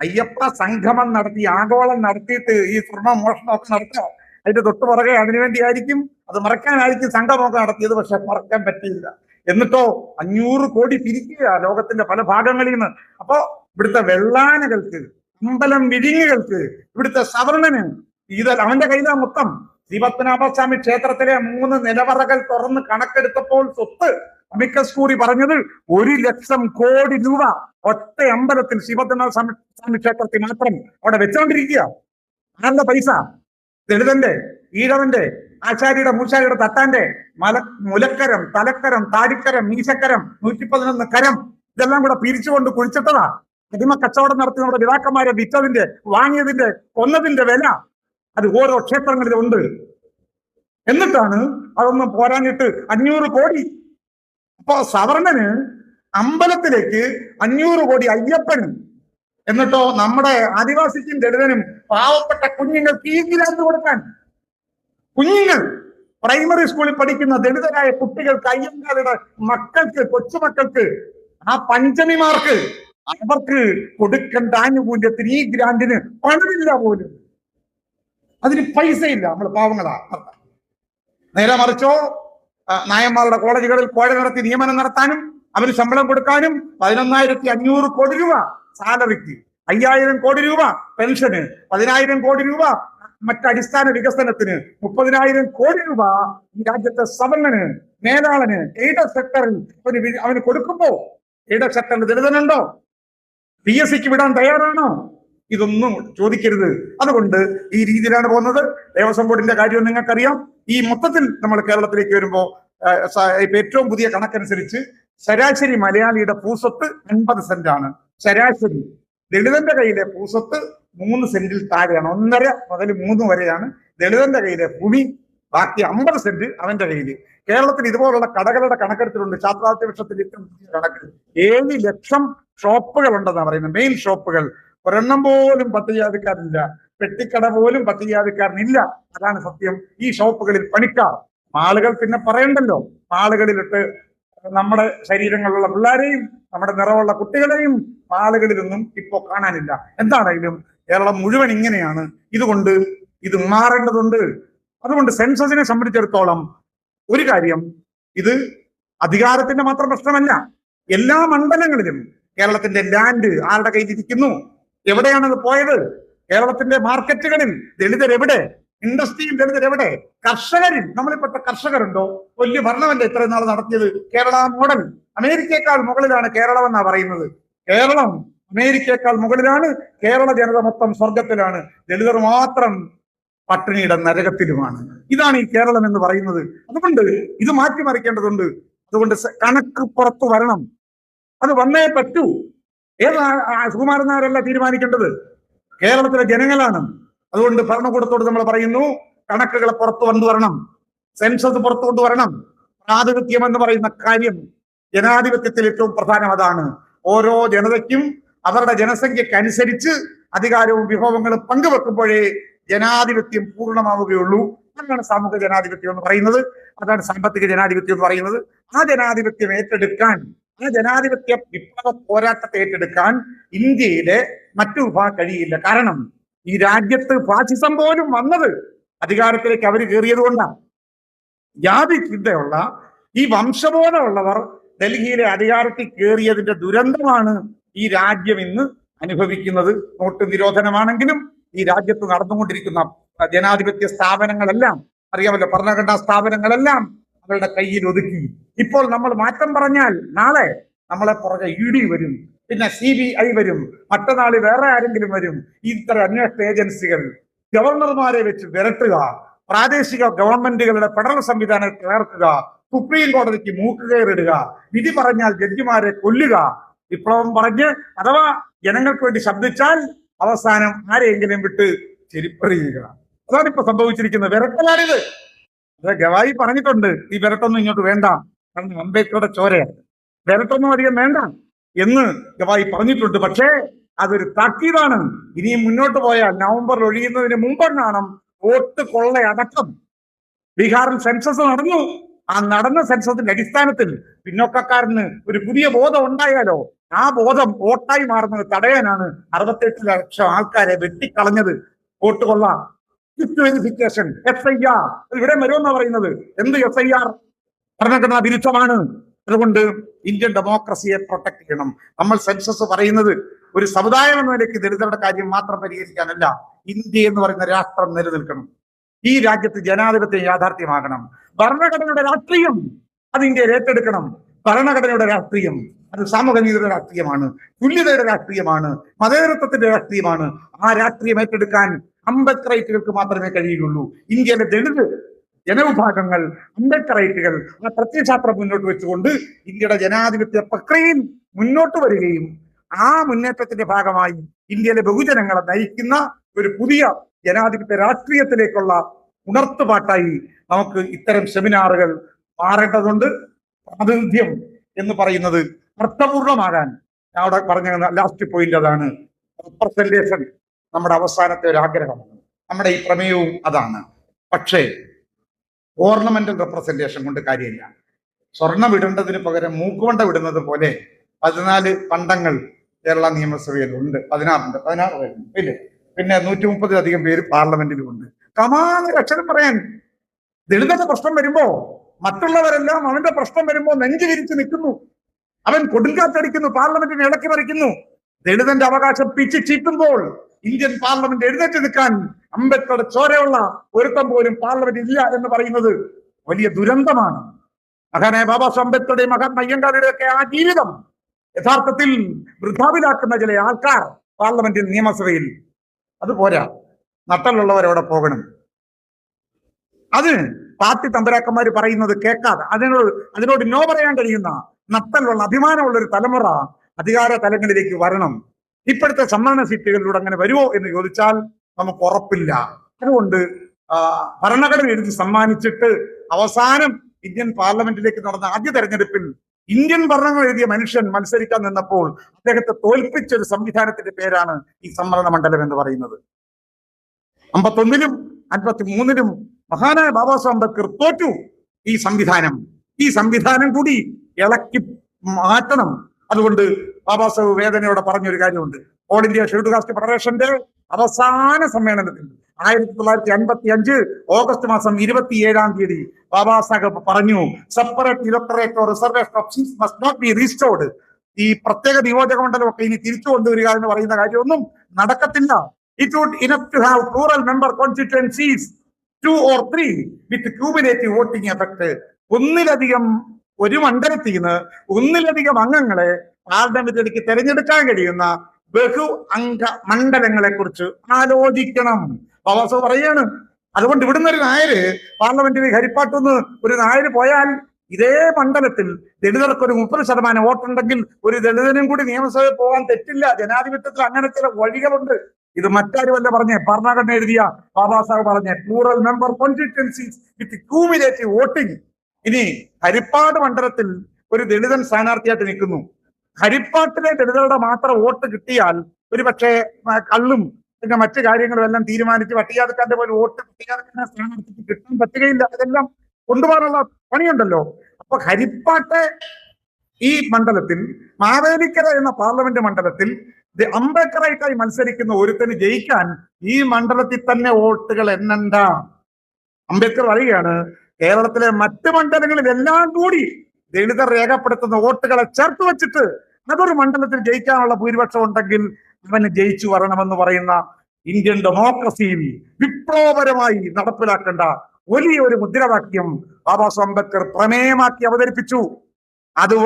അയ്യപ്പ സംഗമം നടത്തി, ആഗോളം നടത്തിയിട്ട് ഈ സ്വർണ്ണ മോഷണമൊക്കെ നടത്തുക. അതിന്റെ തൊട്ട് പുറകെ അതിനുവേണ്ടിയായിരിക്കും, അത് മറക്കാനായിരിക്കും സംഗമമൊക്കെ നടത്തിയത്. പക്ഷെ മറക്കാൻ പറ്റിയില്ല. എന്നിട്ടോ 500 കോടി പിരിക്കുക ലോകത്തിന്റെ പല ഭാഗങ്ങളിൽ നിന്ന്. അപ്പോ ഇവിടുത്തെ വെള്ളാനകൾക്ക്, അമ്പലം വിരിങ്ങുകൾക്ക്, ഇവിടുത്തെ സവർണന് അവന്റെ കയ്യിലാ മൊത്തം. ശ്രീപത്മനാഭസ്വാമി ക്ഷേത്രത്തിലെ 3 നിലവറകൾ തുറന്ന് കണക്കെടുത്തപ്പോൾ സ്വത്ത് അമിക്കസ് കൂറി പറഞ്ഞത് 1 ലക്ഷം കോടി രൂപ ഒറ്റ അമ്പലത്തിൽ, ശ്രീപത്മനാഭസ്വാമി ക്ഷേത്രത്തിൽ മാത്രം അവിടെ വെച്ചോണ്ടിരിക്കുക. ആരുടെ പൈസ? ദളിതന്റെ, ഈഴവന്റെ, ആശാരിയുടെ, മൂശാരിയുടെ, തട്ടാന്റെ, മുലക്കരം, തലക്കരം, താടിക്കരം, മീശക്കരം, 111 കരം, ഇതെല്ലാം കൂടെ പിരിച്ചുകൊണ്ട് കുഴിച്ചിട്ടതാ. അടിമ കച്ചവടം നടത്തി നമ്മുടെ പിതാക്കന്മാരെ വിറ്റതിന്റെ, വാങ്ങിയതിന്റെ, കൊന്നതിന്റെ വില അത് ഓരോ ക്ഷേത്രങ്ങളിലും ഉണ്ട്. എന്നിട്ടാണ് അതൊന്നും പോരാഞ്ഞിട്ട് 500 കോടി. അപ്പൊ സവർണന് അമ്പലത്തിലേക്ക് 500 കോടി അയ്യപ്പന്. എന്നിട്ടോ നമ്മുടെ ആദിവാസിക്കും ദളിതനും പാവപ്പെട്ട കുഞ്ഞുങ്ങൾക്ക് ഈ ഗ്രാന്റ് കൊടുക്കാൻ. കുഞ്ഞുങ്ങൾ, പ്രൈമറി സ്കൂളിൽ പഠിക്കുന്ന ദളിതരായ കുട്ടികൾക്ക്, അയ്യങ്കാരുടെ മക്കൾക്ക്, കൊച്ചുമക്കൾക്ക്, ആ പഞ്ചമിമാർക്ക് അവർക്ക് കൊടുക്കേണ്ട ആനുകൂല്യത്തിന് ഈ ഗ്രാന്റിന് പണമില്ല പോലും. അതിന് പൈസയില്ല. നമ്മൾ പാവങ്ങളാ. നേരെ മറിച്ചോ നായന്മാരുടെ കോളേജുകളിൽ കോഴ നടത്തി നിയമനം നടത്താനും അവന് ശമ്പളം കൊടുക്കാനും 11,500 കോടി രൂപ സാലറിക്ക്, 5,000 കോടി രൂപ പെൻഷന്, 10,000 കോടി രൂപ മറ്റടിസ്ഥാന വികസനത്തിന്, 30,000 കോടി രൂപ ഈ രാജ്യത്തെ സവർണന്, മേലാളന്, എയ്ഡഡ് സെക്ടറിൽ അവന് കൊടുക്കുമ്പോ എയ്ഡഡ് സെക്ടറിൽ ദളിതനുണ്ടോ? PSCക്ക് വിടാൻ തയ്യാറാണോ? ഇതൊന്നും ചോദിക്കരുത്. അതുകൊണ്ട് ഈ രീതിയിലാണ് പോകുന്നത്. ദേവസ്വം ബോർഡിന്റെ കാര്യം നിങ്ങൾക്കറിയാം. ഈ മൊത്തത്തിൽ നമ്മൾ കേരളത്തിലേക്ക് വരുമ്പോ ഏറ്റവും പുതിയ കണക്കനുസരിച്ച് ശരാശരി മലയാളിയുടെ ഭൂസ്വത്ത് 50 സെന്റ് ആണ്. ശരാശരി. ദളിതന്റെ കയ്യിലെ ഭൂസ്വത്ത് 3 സെന്റിൽ താഴെയാണ്. 1.5 മുതൽ 3 വരെയാണ് ദളിതന്റെ കയ്യിലെ ഭൂമി. ബാക്കി 50 സെന്റ് അവന്റെ കയ്യിൽ. കേരളത്തിൽ ഇതുപോലുള്ള കടകളുടെ കണക്കെടുത്തിട്ടുണ്ട്. ശാസ്ത്രാത്യവൃക്ഷത്തിന്റെ ഏറ്റവും പുതിയ കണക്ക് 7 ലക്ഷം ഷോപ്പുകൾ ഉണ്ടെന്നാണ് പറയുന്നത്. മെയിൻ ഷോപ്പുകൾ. ഒരെണ്ണം പോലും പട്ടികജാതിക്കാരനില്ല. പെട്ടിക്കട പോലും പട്ടികജാതിക്കാരനില്ല. അതാണ് സത്യം. ഈ ഷോപ്പുകളിൽ പണിക്കാർ. മാളുകൾ പിന്നെ പറയണ്ടല്ലോ. മാളുകളിലിട്ട് നമ്മുടെ ശരീരങ്ങളിലുള്ള പിള്ളേരെയും നമ്മുടെ നിറമുള്ള കുട്ടികളെയും മാളുകളിലൊന്നും ഇപ്പോ കാണാനില്ല. എന്താണെങ്കിലും കേരളം മുഴുവൻ ഇങ്ങനെയാണ്. ഇതുകൊണ്ട് ഇത് മാറേണ്ടതുണ്ട്. അതുകൊണ്ട് സെൻസസിനെ സംബന്ധിച്ചിടത്തോളം ഒരു കാര്യം, ഇത് അധികാരത്തിന്റെ മാത്രം പ്രശ്നമല്ല. എല്ലാ മണ്ഡലങ്ങളിലും കേരളത്തിന്റെ ലാൻഡ് ആരുടെ കയ്യിലിരിക്കുന്നു, എവിടെയാണത് പോയത്, കേരളത്തിന്റെ മാർക്കറ്റുകളിൽ ദളിതരെവിടെ, ഇൻഡസ്ട്രിയിൽ ദളിതരെവിടെ, കർഷകരിൽ നമ്മളിൽപ്പെട്ട കർഷകരുണ്ടോ? വലിയ ഭരണമല്ലേ ഇത്രയും നാൾ നടത്തിയത്. കേരള മോഡൽ. അമേരിക്കയെക്കാൾ മുകളിലാണ് കേരളം എന്നാ പറയുന്നത്. കേരളം അമേരിക്കയെക്കാൾ മുകളിലാണ്. കേരള ജനത മൊത്തം സ്വർഗത്തിലാണ്. ദളിതർ മാത്രം പട്ടിണിയുടെ നരകത്തിലുമാണ്. ഇതാണ് ഈ കേരളം എന്ന് പറയുന്നത്. അതുകൊണ്ട് ഇത് മാറ്റിമറിക്കേണ്ടതുണ്ട്. അതുകൊണ്ട് കണക്ക് പുറത്തു വരണം. അത് വന്നേ പറ്റൂ. സുകുമാരൻ നായരല്ല തീരുമാനിക്കേണ്ടത്, കേരളത്തിലെ ജനങ്ങളാണ്. അതുകൊണ്ട് ഭരണകൂടത്തോട് നമ്മൾ പറയുന്നു, കണക്കുകളെ പുറത്തു കൊണ്ടുവരണം, സെൻസസ് പുറത്തു കൊണ്ടുവരണം. പ്രാതിനിധ്യം എന്ന് പറയുന്ന കാര്യം ജനാധിപത്യത്തിൽ ഏറ്റവും പ്രധാനം അതാണ്. ഓരോ ജനതയ്ക്കും അവരുടെ ജനസംഖ്യക്കനുസരിച്ച് അധികാരവും വിഭവങ്ങളും പങ്കുവെക്കുമ്പോഴേ ജനാധിപത്യം പൂർണ്ണമാവുകയുള്ളൂ. അതാണ് സാമൂഹിക ജനാധിപത്യം എന്ന് പറയുന്നത്. അതാണ് സാമ്പത്തിക ജനാധിപത്യം എന്ന് പറയുന്നത്. ആ ജനാധിപത്യം ഏറ്റെടുക്കാൻ, ആ ജനാധിപത്യ വിപ്ലവ പോരാട്ടത്തെ ഏറ്റെടുക്കാൻ ഇന്ത്യയിലെ മറ്റു വിഭാഗം കഴിയില്ല. കാരണം ഈ രാജ്യത്ത് ഫാസിസം പോലും വന്നത് അധികാരത്തിലേക്ക് അവർ കയറിയത് കൊണ്ടാണ്. ജാതി ചിന്തയുള്ള ഈ വംശബോധമുള്ളവർ ഡൽഹിയിലെ അധികാരത്തിൽ കയറിയതിന്റെ ദുരന്തമാണ് ഈ രാജ്യം ഇന്ന് അനുഭവിക്കുന്നത്. നോട്ട് നിരോധനമാണെങ്കിലും ഈ രാജ്യത്ത് നടന്നുകൊണ്ടിരിക്കുന്ന ജനാധിപത്യ സ്ഥാപനങ്ങളെല്ലാം അറിയാമല്ലോ, ഭരണഘടനാ സ്ഥാപനങ്ങളെല്ലാം അവരുടെ കയ്യിൽ ഒതുക്കി. ഇപ്പോൾ നമ്മൾ മാറ്റം പറഞ്ഞാൽ നാളെ നമ്മളെ പുറകെ ED വരും, പിന്നെ CBI വരും, മറ്റന്നാൾ വേറെ ആരെങ്കിലും വരും. ഇത്തരം അന്വേഷണ ഏജൻസികൾ ഗവർണർമാരെ വെച്ച് വിരട്ടുക, പ്രാദേശിക ഗവൺമെന്റുകളുടെ ഫെഡറൽ സംവിധാനത്തെ തകർക്കുക, സുപ്രീം കോടതിക്ക് മൂക്കുകയറിടുക, വിധി പറഞ്ഞാൽ ജഡ്ജിമാരെ കൊല്ലുക, വിപ്ലവം പറഞ്ഞ് അഥവാ ജനങ്ങൾക്ക് വേണ്ടി ശബ്ദിച്ചാൽ അവസാനം ആരെയെങ്കിലും വിട്ട് ചെരിപ്പറിയുക. അതാണ് ഇപ്പൊ സംഭവിച്ചിരിക്കുന്നത്. വിരട്ടലാണിത്. അത് ഗവായി പറഞ്ഞിട്ടുണ്ട്, ഈ വിരട്ടൊന്നും ഇങ്ങോട്ട് വേണ്ട, കാരണം അംബേദ്കറുടെ ചോരയാണ്, വിരട്ടൊന്നും അധികം വേണ്ട എന്ന് ഗവായി പറഞ്ഞിട്ടുണ്ട്. പക്ഷേ അതൊരു താക്കീതാണ്. ഇനിയും മുന്നോട്ട് പോയാൽ നവംബറിൽ ഒഴിയുന്നതിന് മുമ്പെന്നാണ് വോട്ട് കൊള്ളയടക്കം. ബീഹാറിൽ സെൻസസ് നടന്നു. ആ നടന്ന സെൻസസിന്റെ അടിസ്ഥാനത്തിൽ പിന്നോക്കക്കാരന് ഒരു പുതിയ ബോധം ഉണ്ടായാലോ, ആ ബോധം വോട്ടായി മാറുന്നത് തടയാനാണ് 68 ലക്ഷം ആൾക്കാരെ വെട്ടിക്കളഞ്ഞത്. വോട്ട് കൊള്ള, വെരിഫിക്കേഷൻ, SIR ഇവിടെ വരുമെന്നാ പറയുന്നത്. എന്ത് SIR? ഭരണഘടനാ വിരുദ്ധമാണ്. അതുകൊണ്ട് ഇന്ത്യൻ ഡെമോക്രസിയെ പ്രൊട്ടക്ട് ചെയ്യണം. നമ്മൾ സെൻസസ് പറയുന്നത് ഒരു സമുദായം എന്ന നിലയ്ക്ക് ദളിതരുടെ കാര്യം മാത്രം പരിഹരിക്കാനല്ല. ഇന്ത്യ എന്ന് പറയുന്ന രാഷ്ട്രം നിലനിൽക്കണം. ഈ രാജ്യത്ത് ജനാധിപത്യം യാഥാർത്ഥ്യമാകണം. ഭരണഘടനയുടെ രാഷ്ട്രീയം അത് ഇന്ത്യയിൽ ഏറ്റെടുക്കണം. ഭരണഘടനയുടെ രാഷ്ട്രീയം അത് സാമൂഹ്യനീതിയുടെ രാഷ്ട്രീയമാണ്, തുല്യതയുടെ രാഷ്ട്രീയമാണ്, മതേതരത്വത്തിന്റെ രാഷ്ട്രീയമാണ്. ആ രാഷ്ട്രീയം ഏറ്റെടുക്കാൻ അംബേദ്കറൈറ്റുകൾക്ക് മാത്രമേ കഴിയുകയുള്ളൂ. ഇന്ത്യയിലെ ദളിത് ജനവിഭാഗങ്ങൾ അംബേദ്കറൈറ്റുകൾ ആ പ്രത്യയശാസ്ത്രം മുന്നോട്ട് വെച്ചുകൊണ്ട് ഇന്ത്യയുടെ ജനാധിപത്യ പ്രക്രിയയിൽ മുന്നോട്ട് വരികയും ആ മുന്നേറ്റത്തിന്റെ ഭാഗമായി ഇന്ത്യയിലെ ബഹുജനങ്ങളെ നയിക്കുന്ന ഒരു പുതിയ ജനാധിപത്യ രാഷ്ട്രീയത്തിലേക്കുള്ള ഉണർത്തുപാട്ടായി നമുക്ക് ഇത്തരം സെമിനാറുകൾ മാറേണ്ടതുണ്ട്. പ്രാതിനിധ്യം എന്ന് പറയുന്നത് അർത്ഥപൂർണമാകാൻ ഞാൻ അവിടെ പറഞ്ഞ ലാസ്റ്റ് പോയിന്റ് അതാണ്. റെപ്രസെന്റേഷൻ നമ്മുടെ അവസാനത്തെ ഒരു ആഗ്രഹമാണ്. നമ്മുടെ ഈ പ്രമേയവും അതാണ്. പക്ഷേ ഓർണമെന്റൽ റെപ്രസെന്റേഷൻ കൊണ്ട് കാര്യമില്ല. സ്വർണം ഇടേണ്ടതിന് പകരം മൂക്കുവണ്ട വിടുന്നത് പോലെ 14 പണ്ടങ്ങൾ കേരള നിയമസഭയിൽ ഉണ്ട്. 16 പേരുണ്ട്. പിന്നെ 130-ലധികം പേര് പാർലമെന്റിലും ഉണ്ട്. കമാന്നൊരു അക്ഷരം പറയാൻ. ദളിതന്റെ പ്രശ്നം വരുമ്പോ മറ്റുള്ളവരെല്ലാം അവന്റെ പ്രശ്നം വരുമ്പോ നെഞ്ചു വിരിച്ച് നിൽക്കുന്നു. അവൻ കൊടുങ്കാറ്റടിക്കുന്നു, പാർലമെന്റിനെ ഇളക്കി മറിക്കുന്നു. ദളിതന്റെ അവകാശം പിച്ച് ചീറ്റുമ്പോൾ ഇന്ത്യൻ പാർലമെന്റ് എഴുന്നേറ്റ് നിൽക്കാൻ അംബേദ്കറുടെ ചോരയുള്ള ഒരുത്തം പോലും പാർലമെന്റ് ഇല്ല എന്ന് പറയുന്നത് വലിയ ദുരന്തമാണ്. മഹാനായ ബാബാ സാഹേബ് അംബേദ്കറുടെയും മഹാത്മാ അയ്യങ്കാളിയുടെ ഒക്കെ ആ ജീവിതം യഥാർത്ഥത്തിൽ വൃഥാവിലാക്കുന്ന ചില ആൾക്കാർ പാർലമെന്റിൽ, നിയമസഭയിൽ. അത് പോരാ, നട്ടലുള്ളവരവിടെ പോകണം. അത് പാർട്ടി തമ്പരാക്കന്മാർ പറയുന്നത് കേൾക്കാതെ അതിനോട് നോ പറയാൻ കഴിയുന്ന നട്ടലുള്ള അഭിമാനമുള്ള ഒരു തലമുറ അധികാര തലങ്ങളിലേക്ക് വരണം. ഇപ്പോഴത്തെ സംവരണ സീറ്റുകളിലൂടെ അങ്ങനെ വരുമോ എന്ന് ചോദിച്ചാൽ നമുക്ക് ഉറപ്പില്ല. അതുകൊണ്ട് ഭരണഘടന എഴുതി സമ്മാനിച്ചിട്ട് അവസാനം ഇന്ത്യൻ പാർലമെന്റിലേക്ക് നടന്ന ആദ്യ തെരഞ്ഞെടുപ്പിൽ ഇന്ത്യൻ ഭരണഘടന എഴുതിയ മനുഷ്യൻ മത്സരിക്കാൻ നിന്നപ്പോൾ അദ്ദേഹത്തെ തോൽപ്പിച്ച ഒരു സംവിധാനത്തിന്റെ പേരാണ് ഈ സംവരണ മണ്ഡലം എന്ന് പറയുന്നത്. 51ലും 53ലും മഹാനായ ബാബാ സാഹേബ് അംബേദ്കർ തോറ്റു. ഈ സംവിധാനം കൂടി ഇളക്കി മാറ്റണം. അതുകൊണ്ട് ബാബാ സാഹേബ് വേദനയോടെ പറഞ്ഞൊരു കാര്യമുണ്ട്. ഓൾ ഇന്ത്യ ഷെഡ്യൂൾഡ് കാസ്റ്റ് ഫെഡറേഷന്റെ അവസാന സമ്മേളനത്തിൽ 1955 ഓഗസ്റ്റ് മാസം 27-ാം തീയതി ബാബാ സാഹേബ് പറഞ്ഞു, separate electorate or reservation of seats must not be restored. ഈ പ്രത്യേക നിയോജക മണ്ഡലമൊക്കെ ഇനി തിരിച്ചു കൊണ്ടുവരിക എന്ന് പറയുന്ന കാര്യമൊന്നും നടക്കത്തില്ല. It would enough to have plural member constituencies 2 or 3 with cumulative voting effect. ഒരു മണ്ഡലത്തിൽ നിന്ന് ഒന്നിലധികം അംഗങ്ങളെ പാർലമെന്റിലേക്ക് തെരഞ്ഞെടുക്കാൻ കഴിയുന്ന ബഹു അംഗ മണ്ഡലങ്ങളെ കുറിച്ച് ആലോചിക്കണം. ബാബാ സാഹേബ് പറയാണ്. അതുകൊണ്ട് ഇവിടുന്ന് ഒരു നായര് പാർലമെന്റിൽ ഹരിപ്പാട്ടുന്ന് ഒരു നായര് പോയാൽ ഇതേ മണ്ഡലത്തിൽ ദളിതർക്ക് ഒരു 30% വോട്ടുണ്ടെങ്കിൽ ഒരു ദളിതനും കൂടി നിയമസഭയിൽ പോകാൻ തെറ്റില്ല. ജനാധിപത്യത്തിൽ അങ്ങനെ ചില വഴികളുണ്ട്. ഇത് മറ്റാരുമല്ല പറഞ്ഞേ, ഭരണഘടന എഴുതിയ ബാബാ സാഹേബ് പറഞ്ഞ പ്ലൂറൽ മെമ്പർ കോൺസ്റ്റിറ്റ്യുവൻസീസ് വിത്ത് ക്യൂമുലേറ്റീവ് വോട്ടിംഗ്. ഇനി ഹരിപ്പാട് മണ്ഡലത്തിൽ ഒരു ദളിതൻ സ്ഥാനാർത്ഥിയായിട്ട് നിൽക്കുന്നു. ഹരിപ്പാട്ടിലെ ദളിതരുടെ മാത്രം വോട്ട് കിട്ടിയാൽ ഒരു പക്ഷേ കള്ളും പിന്നെ മറ്റു കാര്യങ്ങളും എല്ലാം തീരുമാനിച്ച് പട്ടികജാതിക്കാരുടെ പോലെ വോട്ട് പട്ടികജാതിക്കാരനെ സ്ഥാനാർത്ഥിക്ക് കിട്ടാൻ പറ്റുകയില്ല. അതെല്ലാം കൊണ്ടുപോകാനുള്ള പണിയുണ്ടല്ലോ. അപ്പൊ ഹരിപ്പാട്ടെ ഈ മണ്ഡലത്തിൽ, മാവേലിക്കര എന്ന പാർലമെന്റ് മണ്ഡലത്തിൽ അംബേദ്കറായിട്ടായി മത്സരിക്കുന്ന ഒരുത്തന് ജയിക്കാൻ ഈ മണ്ഡലത്തിൽ തന്നെ വോട്ടുകൾ എണ്ണണ്ട. അംബേദ്കർ പറയുകയാണ്, കേരളത്തിലെ മറ്റ് മണ്ഡലങ്ങളിലെല്ലാം കൂടി ദളിതർ രേഖപ്പെടുത്തുന്ന വോട്ടുകളെ ചേർത്ത് വെച്ചിട്ട് അതൊരു മണ്ഡലത്തിൽ ജയിക്കാനുള്ള ഭൂരിപക്ഷം ഉണ്ടെങ്കിൽ അവന് ജയിച്ചു വരണമെന്ന് പറയുന്ന ഇന്ത്യൻ ഡെമോക്രസിയിൽ വിപ്ലവപരമായി നടപ്പിലാക്കേണ്ട വലിയൊരു മുദ്രാവാക്യം ബാബാ സാഹേബ് അംബേദ്കർ പ്രമേയമാക്കി അവതരിപ്പിച്ചു. അത്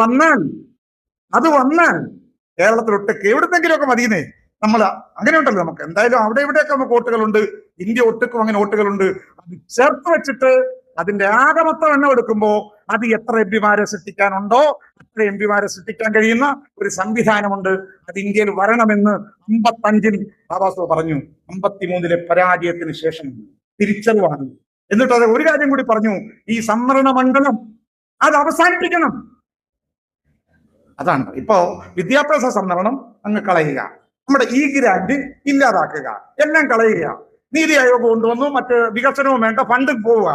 വന്നാൽ കേരളത്തിലൊട്ടൊക്കെ എവിടുന്നെങ്കിലുമൊക്കെ മതിയെന്നേ. നമ്മൾ അങ്ങനെ ഉണ്ടല്ലോ, നമുക്ക് എന്തായാലും അവിടെ ഇവിടെയൊക്കെ നമുക്ക് വോട്ടുകളുണ്ട്. ഇന്ത്യ ഒട്ടുക്കും അങ്ങനെ വോട്ടുകളുണ്ട്. അത് ചേർത്ത് വെച്ചിട്ട് അതിന്റെ ആകമൊത്തം എണ്ണം എടുക്കുമ്പോൾ അത് എത്ര എംപിമാരെ സൃഷ്ടിക്കാനുണ്ടോ അത്ര എംപിമാരെ സൃഷ്ടിക്കാൻ കഴിയുന്ന ഒരു സംവിധാനമുണ്ട്. അത് ഇന്ത്യയിൽ വരണമെന്ന് 55-ൽ ബാബാ സാഹേബ് പറഞ്ഞു. 53-ലെ പരാജയത്തിന് ശേഷം തിരിച്ചറിവാണ്. എന്നിട്ട് അത് ഒരു കാര്യം കൂടി പറഞ്ഞു, ഈ സംവരണ മണ്ഡലം അത് അവസാനിപ്പിക്കണം. അതാണ് ഇപ്പോ വിദ്യാഭ്യാസ സംവരണം അങ്ങ് കളയുക, നമ്മുടെ ഈ ഗ്രാന്റ് ഇല്ലാതാക്കുക, എല്ലാം കളയുക. നീതി ആയോഗ് കൊണ്ടുവന്നു, മറ്റ് വികസനവും വേണ്ട, ഫണ്ട് പോവുക.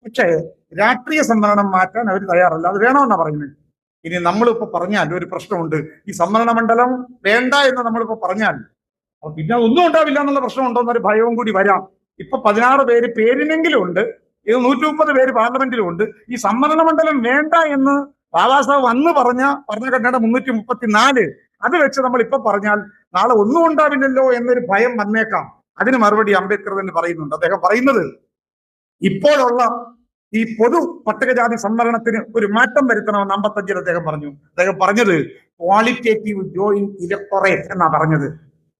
പക്ഷേ രാഷ്ട്രീയ സംവരണം മാറ്റാൻ അവർ തയ്യാറല്ല. അത് വേണമെന്നാ പറയുന്നത്. ഇനി നമ്മളിപ്പോ പറഞ്ഞാൽ ഒരു പ്രശ്നമുണ്ട്, ഈ സംവരണ മണ്ഡലം വേണ്ട എന്ന് നമ്മളിപ്പോ പറഞ്ഞാൽ പിന്നെ ഒന്നും ഉണ്ടാവില്ല എന്നുള്ള പ്രശ്നം ഉണ്ടോന്നൊരു ഭയവും കൂടി വരാം. ഇപ്പൊ 16 പേര് പേരിനെങ്കിലും ഉണ്ട്, ഇത് 130 പേര് പാർലമെന്റിലും ഉണ്ട്. ഈ സംവരണ മണ്ഡലം വേണ്ട എന്ന് ബാബാ സാഹേബ് അന്ന് പറഞ്ഞ ഭരണഘടനയുടെ 334 അത് വെച്ച് നമ്മൾ ഇപ്പൊ പറഞ്ഞാൽ നാളെ ഒന്നും ഉണ്ടാവില്ലല്ലോ എന്നൊരു ഭയം വന്നേക്കാം. അതിന് മറുപടി അംബേദ്കർ തന്നെ പറയുന്നുണ്ട്. അദ്ദേഹം പറയുന്നത്, ഇപ്പോഴുള്ള ഈ പൊതു പട്ടികജാതി സംവരണത്തിന് ഒരു മാറ്റം വരുത്തണമെന്ന് 55-ൽ അദ്ദേഹം പറഞ്ഞു. അദ്ദേഹം പറഞ്ഞത് ക്വാളിറ്റേറ്റീവ് ജോയിന്റ് ഇലക്ടറേറ്റ് എന്നാ പറഞ്ഞത്.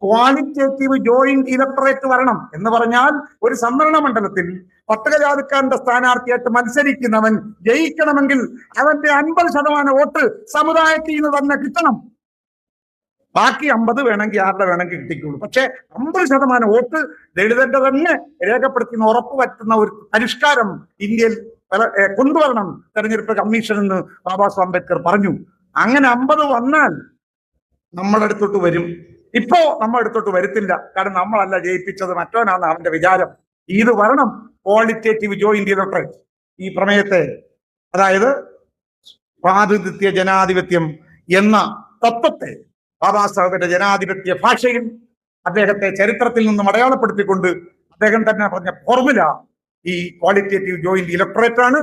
ക്വാളിറ്റേറ്റീവ് ജോയിന്റ് ഇലക്ടറേറ്റ് വരണം എന്ന് പറഞ്ഞാൽ ഒരു സംവരണ മണ്ഡലത്തിൽ പട്ടികജാതിക്കാരന്റെ സ്ഥാനാർത്ഥിയായിട്ട് മത്സരിക്കുന്നവൻ ജയിക്കണമെങ്കിൽ അവന്റെ 50% വോട്ട് സമുദായത്തിൽ നിന്ന് തന്നെ കിട്ടണം. ബാക്കി 50 വേണമെങ്കിൽ ആരുടെ വേണമെങ്കിൽ കിട്ടിക്കുള്ളൂ. പക്ഷെ 50% വോട്ട് ദളിതന്റെ തന്നെ രേഖപ്പെടുത്തുന്ന ഉറപ്പ് പറ്റുന്ന ഒരു പരിഷ്കാരം ഇന്ത്യയിൽ കൊണ്ടുവരണം തെരഞ്ഞെടുപ്പ് കമ്മീഷൻ എന്ന് ബാബാ സാഹേബ് അംബേദ്കർ പറഞ്ഞു. അങ്ങനെ 50 വന്നാൽ നമ്മുടെ അടുത്തോട്ട് വരും. ഇപ്പോ നമ്മുടെ അടുത്തോട്ട് വരുത്തില്ല, കാരണം നമ്മളല്ല ജയിപ്പിച്ചത്, മറ്റവനാണ് അവന്റെ വിചാരം. ഇത് വരണം, ക്വാളിറ്റേറ്റീവ് ജോയിന്റ് ഇലക്ടറേറ്റ്. ഈ പ്രമേയത്തെ, അതായത് പ്രാതിനിധ്യ ജനാധിപത്യം എന്ന തത്വത്തെ ബാബാ സാഹേബിന്റെ ജനാധിപത്യ ഭാഷയിൽ അദ്ദേഹത്തെ ചരിത്രത്തിൽ നിന്നും അടയാളപ്പെടുത്തിക്കൊണ്ട് അദ്ദേഹം തന്നെ പറഞ്ഞ ഫോർമുല ഈ ക്വാളിറ്റേറ്റീവ് ജോയിന്റ് ഇലക്ടറേറ്റ് ആണ്.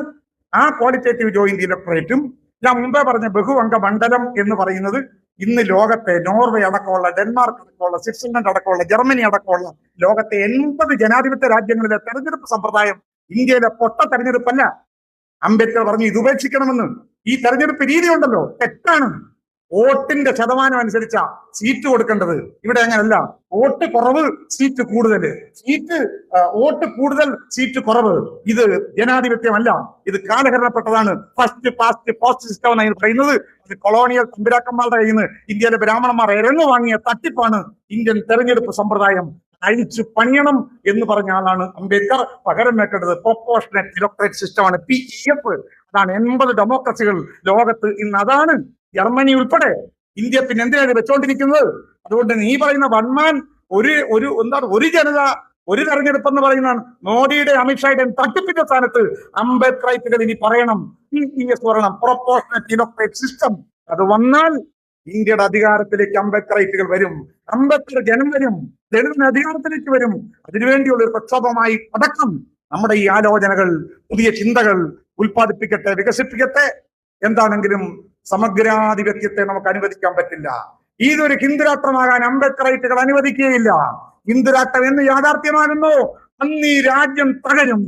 ആ ക്വാളിറ്റേറ്റീവ് ജോയിന്റ് ഇലക്ടറേറ്റും ഞാൻ മുമ്പേ പറഞ്ഞ ബഹുഅംഗ മണ്ഡലം എന്ന് പറയുന്നത് ഇന്ന് ലോകത്തെ നോർവേ അടക്കമുള്ള, ഡെൻമാർക്ക് അടക്കമുള്ള, സ്വിറ്റ്സർലൻഡ് അടക്കമുള്ള, ജർമ്മനി അടക്കമുള്ള ലോകത്തെ 80 ജനാധിപത്യ രാജ്യങ്ങളിലെ തെരഞ്ഞെടുപ്പ് സമ്പ്രദായം ഇന്ത്യയിലെ പൊട്ട തെരഞ്ഞെടുപ്പല്ല. അംബേദ്കർ പറഞ്ഞു ഇത് ഉപേക്ഷിക്കണമെന്ന്. ഈ തെരഞ്ഞെടുപ്പ് രീതി ഉണ്ടല്ലോ തെറ്റാണ്. വോട്ടിന്റെ ശതമാനം അനുസരിച്ചാ സീറ്റ് കൊടുക്കേണ്ടത്. ഇവിടെ അങ്ങനല്ല. വോട്ട് കുറവ് സീറ്റ് കൂടുതൽ, വോട്ട് കൂടുതൽ സീറ്റ് കുറവ്. ഇത് ജനാധിപത്യമല്ല, ഇത് കാലഹരണപ്പെട്ടതാണ്. ഫസ്റ്റ് പാസ്റ്റ് പോസ്റ്റ് സിസ്റ്റം എന്നാണ് പറയുന്നത്. അത് കൊളോണിയൽ തമ്പുരാക്കന്മാരുടെ കയ്യിൽ നിന്ന് ഇന്ത്യയിലെ ബ്രാഹ്മണന്മാർ ഇരന്നു വാങ്ങിയ തട്ടിപ്പാണ് ഇന്ത്യൻ തെരഞ്ഞെടുപ്പ് സമ്പ്രദായം. അഴിച്ചു പണിയണം എന്ന് പറഞ്ഞ ആളാണ് അംബേദ്കർ. പകരം വെക്കേണ്ടത് പ്രൊപ്പോർഷണേറ്റ് ഇലക്ട്രേറ്റ് സിസ്റ്റമാണ്, PEF. അതാണ് 80 ഡെമോക്രസികൾ ലോകത്ത് ഇന്ന് അതാണ്. ജർമ്മനി ഉൾപ്പെടെ. ഇന്ത്യ പിന്നെ എന്തിനാണ് വെച്ചോണ്ടിരിക്കുന്നത്? അതുകൊണ്ട് നീ പറയുന്ന വൺമാൻ ഒരു ജനത ഒരു തെരഞ്ഞെടുപ്പ് എന്ന് പറയുന്നതാണ്. മോഡിയുടെ അമിത്ഷായുടെയും തട്ടിപ്പിന്റെ സ്ഥാനത്ത് അംബേദ്കറൈറ്റുകൾ ഇനി പറയണം, PES പറയണം, പ്രൊപ്പോർഷണേറ്റ് ഇലക്ട്രേറ്റ് സിസ്റ്റം. അത് വന്നാൽ ഇന്ത്യയുടെ അധികാരത്തിലേക്ക് അംബേദ്കറൈറ്റുകൾ വരും. അംബേദ്കർ ജനം വരും, ജനത്തിന് അധികാരത്തിലേക്ക് വരും. അതിനുവേണ്ടിയുള്ള ഒരു പ്രക്ഷോഭമായി അടക്കം നമ്മുടെ ഈ ആലോചനകൾ, പുതിയ ചിന്തകൾ ഉൽപ്പാദിപ്പിക്കട്ടെ, വികസിപ്പിക്കട്ടെ. എന്താണെങ്കിലും സമഗ്രാധിപത്യത്തെ നമുക്ക് അനുവദിക്കാൻ പറ്റില്ല. ഇതൊരു ഹിന്ദുരാഷ്ട്രമാകാൻ അംബേദ്കറൈറ്റുകൾ അനുവദിക്കുകയില്ല. ഹിന്ദുരാഷ്ട്രം എന്ന് യാഥാർത്ഥ്യമാകുന്നു, അന്ന് ഈ രാജ്യം തകരും.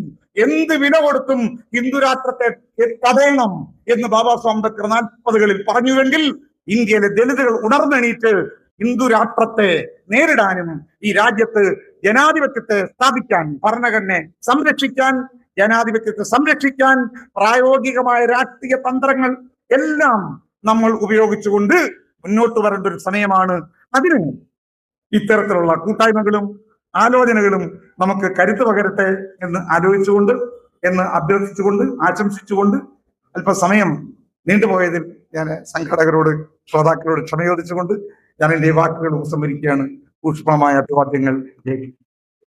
എന്ത് വില കൊടുത്തും ഹിന്ദുരാഷ്ട്രത്തെ തടയണം എന്ന് ബാബാ സാഹേബ് അംബേദ്കർ 40കളിൽ പറഞ്ഞുവെങ്കിൽ ഇന്ത്യയിലെ ദളിതുകൾ ഉണർന്നെണീറ്റ് ഹിന്ദുരാഷ്ട്രത്തെ നേരിടാനും ഈ രാജ്യത്ത് ജനാധിപത്യത്തെ സ്ഥാപിക്കാൻ, ഭരണഘടനയെ സംരക്ഷിക്കാൻ, ജനാധിപത്യത്തെ സംരക്ഷിക്കാൻ പ്രായോഗികമായ രാഷ്ട്രീയ തന്ത്രങ്ങൾ എല്ലാം നമ്മൾ ഉപയോഗിച്ചുകൊണ്ട് മുന്നോട്ട് വരേണ്ട ഒരു സമയമാണ്. അതിന് ഇത്തരത്തിലുള്ള കൂട്ടായ്മകളും ആലോചനകളും നമുക്ക് കരുത്ത് പകരട്ടെ എന്ന് ആലോചിച്ചുകൊണ്ട്, എന്ന് അഭ്യർത്ഥിച്ചുകൊണ്ട്, ആശംസിച്ചുകൊണ്ട് അല്പസമയം നീണ്ടുപോയതിൽ ഞാൻ സംഘാടകരോട്, ശ്രോതാക്കളോട് ക്ഷമ ചോദിച്ചുകൊണ്ട് ഞാൻ എൻ്റെ വാക്കുകൾ ഉപസംഹരിക്കുകയാണ്. ഊഷ്മളമായ അഭിവാദ്യങ്ങൾ.